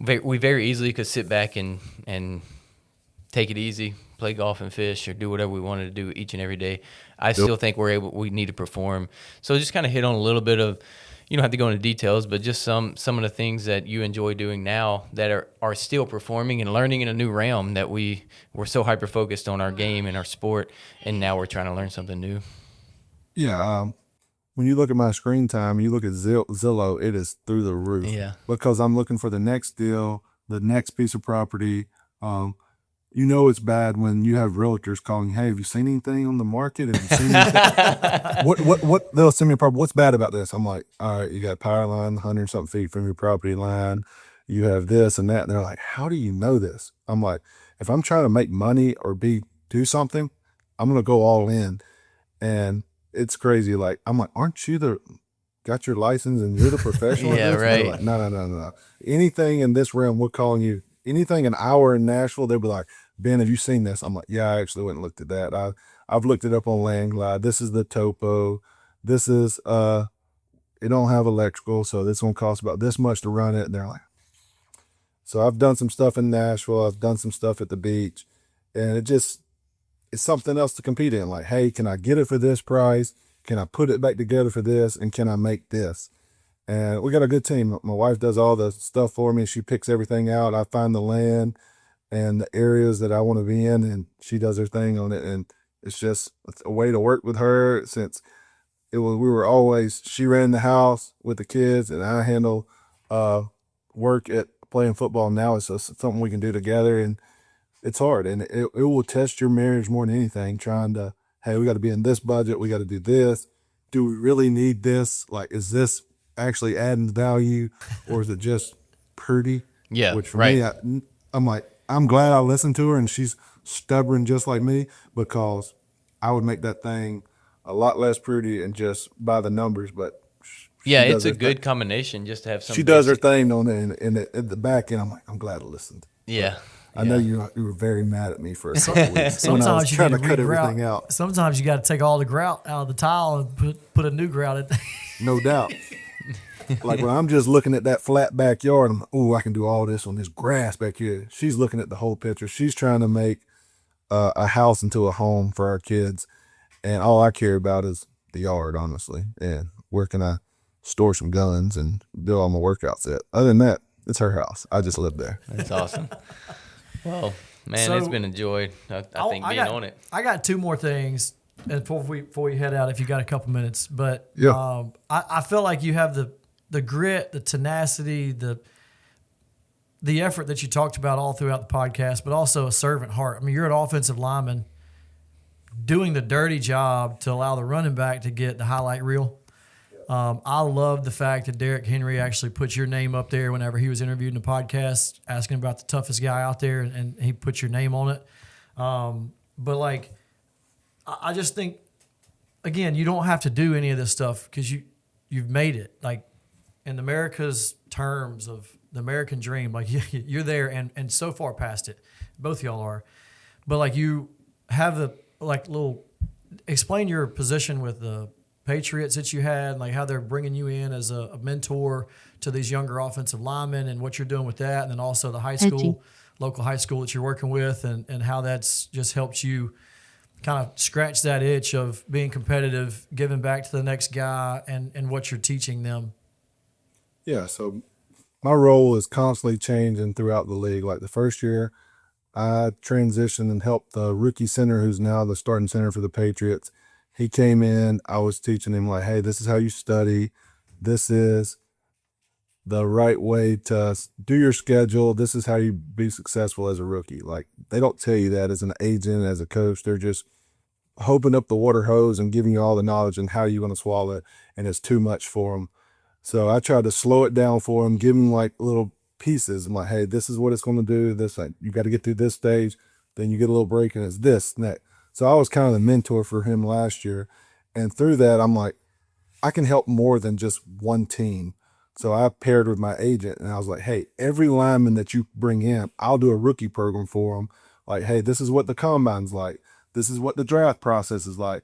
we very easily could sit back and take it easy, play golf and fish, or do whatever we wanted to do each and every day. I still think we need to perform. So just kind of hit on a little bit of, you don't have to go into details, but just some of the things that you enjoy doing now that are still performing and learning in a new realm that we're so hyper-focused on our game and our sport, and now we're trying to learn something new. Yeah, when you look at my screen time, you look at Zillow, it is through the roof. Yeah. Because I'm looking for the next deal, the next piece of property. It's bad when you have realtors calling, hey, have you seen anything on the market? Have you seen anything? What they'll send me a property. What's bad about this? I'm like, all right, you got power line 100 something feet from your property line. You have this and that. And they're like, how do you know this? I'm like, if I'm trying to make money or do something, I'm going to go all in. And it's crazy. Like, I'm like, aren't you got your license and you're the professional? Yeah, right. Like, no. Anything in this realm, we're calling you. Anything an hour in Nashville, they'll be like, Ben, have you seen this? I'm like, yeah, I actually went and looked at that. I've looked it up on Landglide. This is the topo. This is, it don't have electrical, so this going to cost about this much to run it. And they're like, so I've done some stuff in Nashville. I've done some stuff at the beach. And it's something else to compete in. Like, hey, can I get it for this price? Can I put it back together for this? And can I make this? And we got a good team. My wife does all the stuff for me. She picks everything out. I find the land and the areas that I want to be in, and she does her thing on it. And it's a way to work with her since she ran the house with the kids and I handle work at playing football. Now it's just something we can do together, and it's hard. And it will test your marriage more than anything, trying to, hey, we got to be in this budget. We got to do this. do we really need this? Like, is this actually adding value, or is it just pretty? Yeah, Which for right. me, I'm like, I'm glad I listened to her, and she's stubborn just like me, because I would make that thing a lot less pretty and just by the numbers. But Yeah, she does it's a her good combination just to have some she does her basic. thing on in the back end. I'm like, I'm glad I listened. Yeah. I know yeah. you were very mad at me for a couple of weeks when I was Sometimes you trying need to to cut regrout. everything out. Sometimes you got to take all the grout out of the tile and put a new grout in. No doubt. Like when I'm just looking at that flat backyard, I'm like, oh, I can do all this on this grass back here. She's looking at the whole picture. She's trying to make a house into a home for our kids, and all I care about is the yard, honestly. And where can I store some guns and do all my workouts at? Other than that, it's her house. I just live there. That's awesome. Well, man, So, it's been a joy, I think, being on it. I got two more things and before we head out, if you got a couple minutes. But Yeah. I feel like you have the grit, the tenacity, the effort that you talked about all throughout the podcast, but also a servant heart. I mean, you're an offensive lineman doing the dirty job to allow the running back to get the highlight reel. I love the fact that Derrick Henry actually put your name up there whenever he was interviewed in the podcast, asking about the toughest guy out there, and he put your name on it. But like, I just think, again, you don't have to do any of this stuff because you've made it. Like, in America's terms of the American dream, like you're there and so far past it. Both y'all are. But like, you have the explain your position with the Patriots that you had, like how they're bringing you in as a mentor to these younger offensive linemen and what you're doing with that. And then also the high school, local high school that you're working with, and how that's just helped you kind of scratch that itch of being competitive, giving back to the next guy, and what you're teaching them. Yeah, so my role is constantly changing throughout the league. Like the first year, I transitioned and helped the rookie center, who's now the starting center for the Patriots. He came in, I was teaching him like, hey, this is how you study. This is the right way to do your schedule. This is how you be successful as a rookie. Like, they don't tell you that as an agent, as a coach. They're just hoping up the water hose and giving you all the knowledge and how you're going to swallow it, and it's too much for them. So I tried to slow it down for him, give him like little pieces. I'm like, hey, this is what it's going to do. This, like, you got to get through this stage, then you get a little break, and it's this and that. So I was kind of the mentor for him last year. And through that, I'm like, I can help more than just one team. So I paired with my agent, and I was like, hey, every lineman that you bring in, I'll do a rookie program for them. Like, hey, this is what the combine's like. This is what the draft process is like.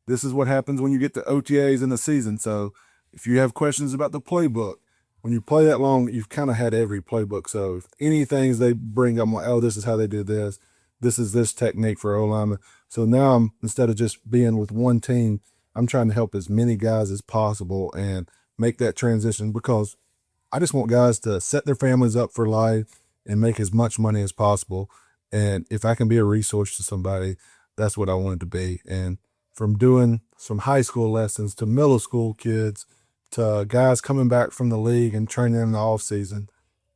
This is what happens when you get to OTAs in the season. So if you have questions about the playbook, when you play that long, you've kind of had every playbook. So if anything they bring up, I'm like, oh, this is how they do this. This is this technique for O-lineman. So now instead of just being with one team, I'm trying to help as many guys as possible and make that transition, because I just want guys to set their families up for life and make as much money as possible. And if I can be a resource to somebody, that's what I want it to be. And from doing some high school lessons to middle school kids to guys coming back from the league and training in the off season,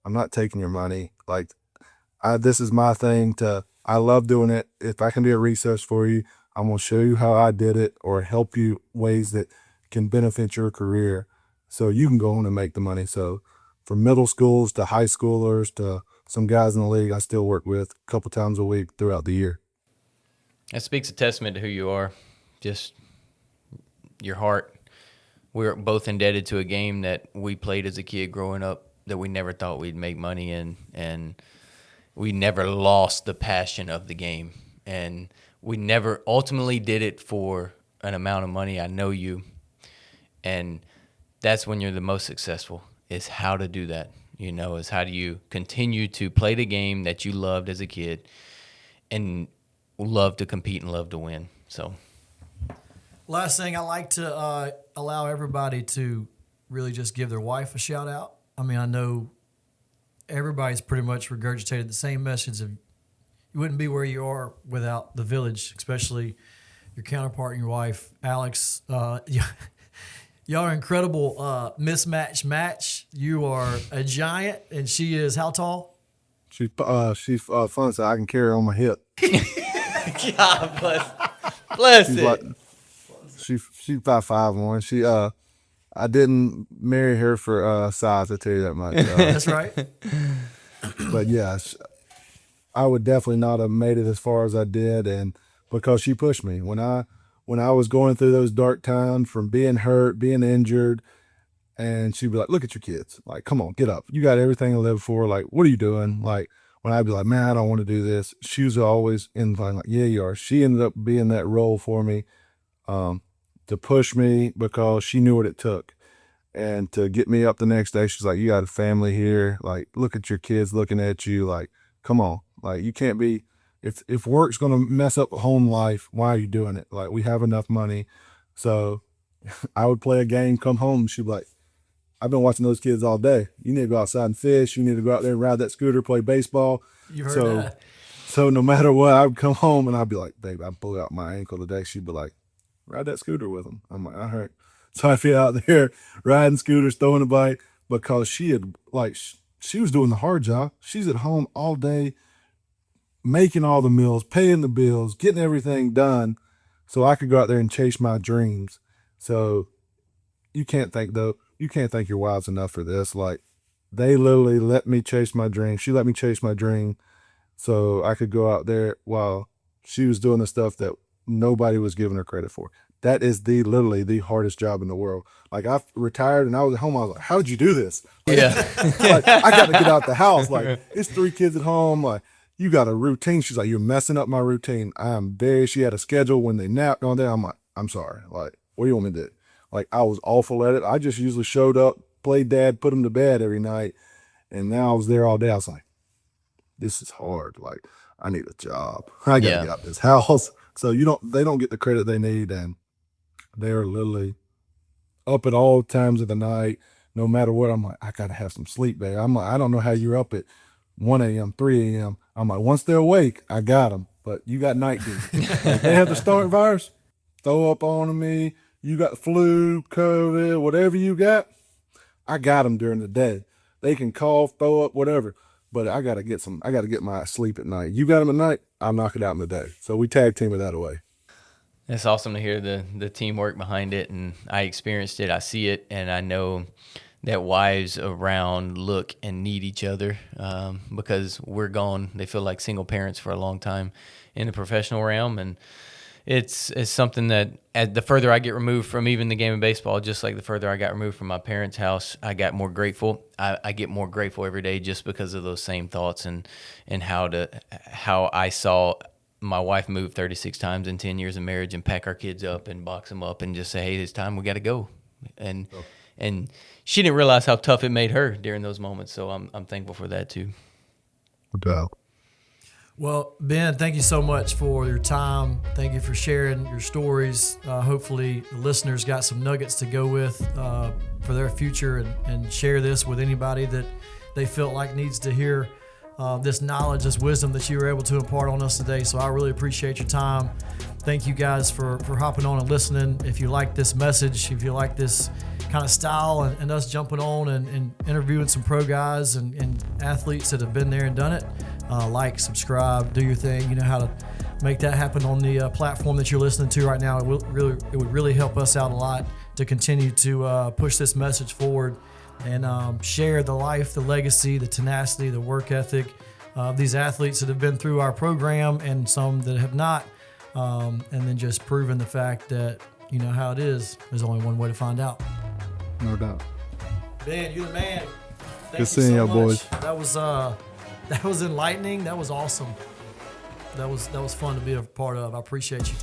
I'm not taking your money. Like, this is my thing. I love doing it. If I can be a resource for you, I'm going to show you how I did it or help you ways that can benefit your career so you can go on and make the money. So from middle schools to high schoolers to some guys in the league I still work with a couple times a week throughout the year. That speaks a testament to who you are, just your heart. We're both indebted to a game that we played as a kid growing up that we never thought we'd make money in, and we never lost the passion of the game. And we never ultimately did it for an amount of money. I know you. And that's when you're the most successful, is how to do that. Is how do you continue to play the game that you loved as a kid and love to compete and love to win. So last thing, I like to allow everybody to really just give their wife a shout out. I mean, I know everybody's pretty much regurgitated the same message of you wouldn't be where you are without the village, especially your counterpart and your wife, Alex. Y'all are an incredible mismatched match. You are a giant, and she is how tall? She's fun, so I can carry her on my hip. God bless She's it. She's 5'1". She I didn't marry her for size. I tell you that much. That's right. But yeah, I would definitely not have made it as far as I did, and because she pushed me when I was going through those dark times from being hurt, being injured, and she'd be like, "Look at your kids. Like, come on, get up. You got everything to live for. Like, what are you doing?" Like, when I'd be like, "Man, I don't want to do this," she was always in like, "Yeah, you are." She ended up being that role for me, to push me because she knew what it took. And to get me up the next day, she's like, "You got a family here. Like, look at your kids looking at you. Like, come on. Like, you can't be, if work's going to mess up home life, why are you doing it? Like, we have enough money." So I would play a game, come home. She'd be like, "I've been watching those kids all day. You need to go outside and fish. You need to go out there and ride that scooter, play baseball." You heard that. So no matter what, I'd come home and I'd be like, "Babe, I blew out my ankle today." She'd be like, "Ride that scooter with them." I'm like, "All right." So I'd be out there riding scooters, throwing a bike, because she had, like, she was doing the hard job. She's at home all day, making all the meals, paying the bills, getting everything done, so I could go out there and chase my dreams. So you can't think you're wise enough for this. Like, they literally let me chase my dream. She let me chase my dream so I could go out there while she was doing the stuff that nobody was giving her credit for. That is literally the hardest job in the world. Like, I retired and I was at home. I was like, "How did you do this?" Like, Yeah. like, I got to get out the house. Like, it's 3 kids at home. Like, you got a routine. She's like, "You're messing up my routine." She had a schedule when they napped on there. I'm like, "I'm sorry. Like, what do you want me to do?" Like, I was awful at it. I just usually showed up, played dad, put them to bed every night. And now I was there all day. I was like, this is hard. Like, I need a job. I got to get out this house. So they don't get the credit they need. And they're literally up at all times of the night, no matter what. I'm like, I got to have some sleep, babe. I'm like, I don't know how you're up at 1 a.m., 3 a.m. I'm like, once they're awake, I got them. But you got night duty. If they have the stomach virus, throw up on me. You got flu, COVID, whatever you got, I got them during the day. They can cough, throw up, whatever. But I got to get my sleep at night. You got them at night, I'll knock it out in the day. So we tag team it that away. It's awesome to hear the teamwork behind it, and I experienced it. I see it, and I know that wives around look and need each other because we're gone. They feel like single parents for a long time in the professional realm, and it's something that the further I get removed from even the game of baseball, just like the further I got removed from my parents' house, I got more grateful. I get more grateful every day just because of those same thoughts and how I saw my wife moved 36 times in 10 years of marriage and pack our kids up and box them up and just say, "Hey, it's time, we got to go." And she didn't realize how tough it made her during those moments. So I'm thankful for that too. Wow. Well, Ben, thank you so much for your time. Thank you for sharing your stories. Hopefully the listeners got some nuggets to go with for their future and share this with anybody that they feel like needs to hear this knowledge, this wisdom that you were able to impart on us today. So I really appreciate your time. Thank you guys for hopping on and listening. If you like this message, if you like this kind of style and us jumping on and interviewing some pro guys and athletes that have been there and done it, like, subscribe, do your thing. You know how to make that happen on the platform that you're listening to right now. It would really help us out a lot to continue to push this message forward and share the life, the legacy, the tenacity, the work ethic of these athletes that have been through our program and some that have not, and then just proving the fact that, you know how it is. There's only one way to find out. No doubt. Ben, you're the man. Thank Good seeing you, boys. That was enlightening. That was awesome. That was fun to be a part of. I appreciate you.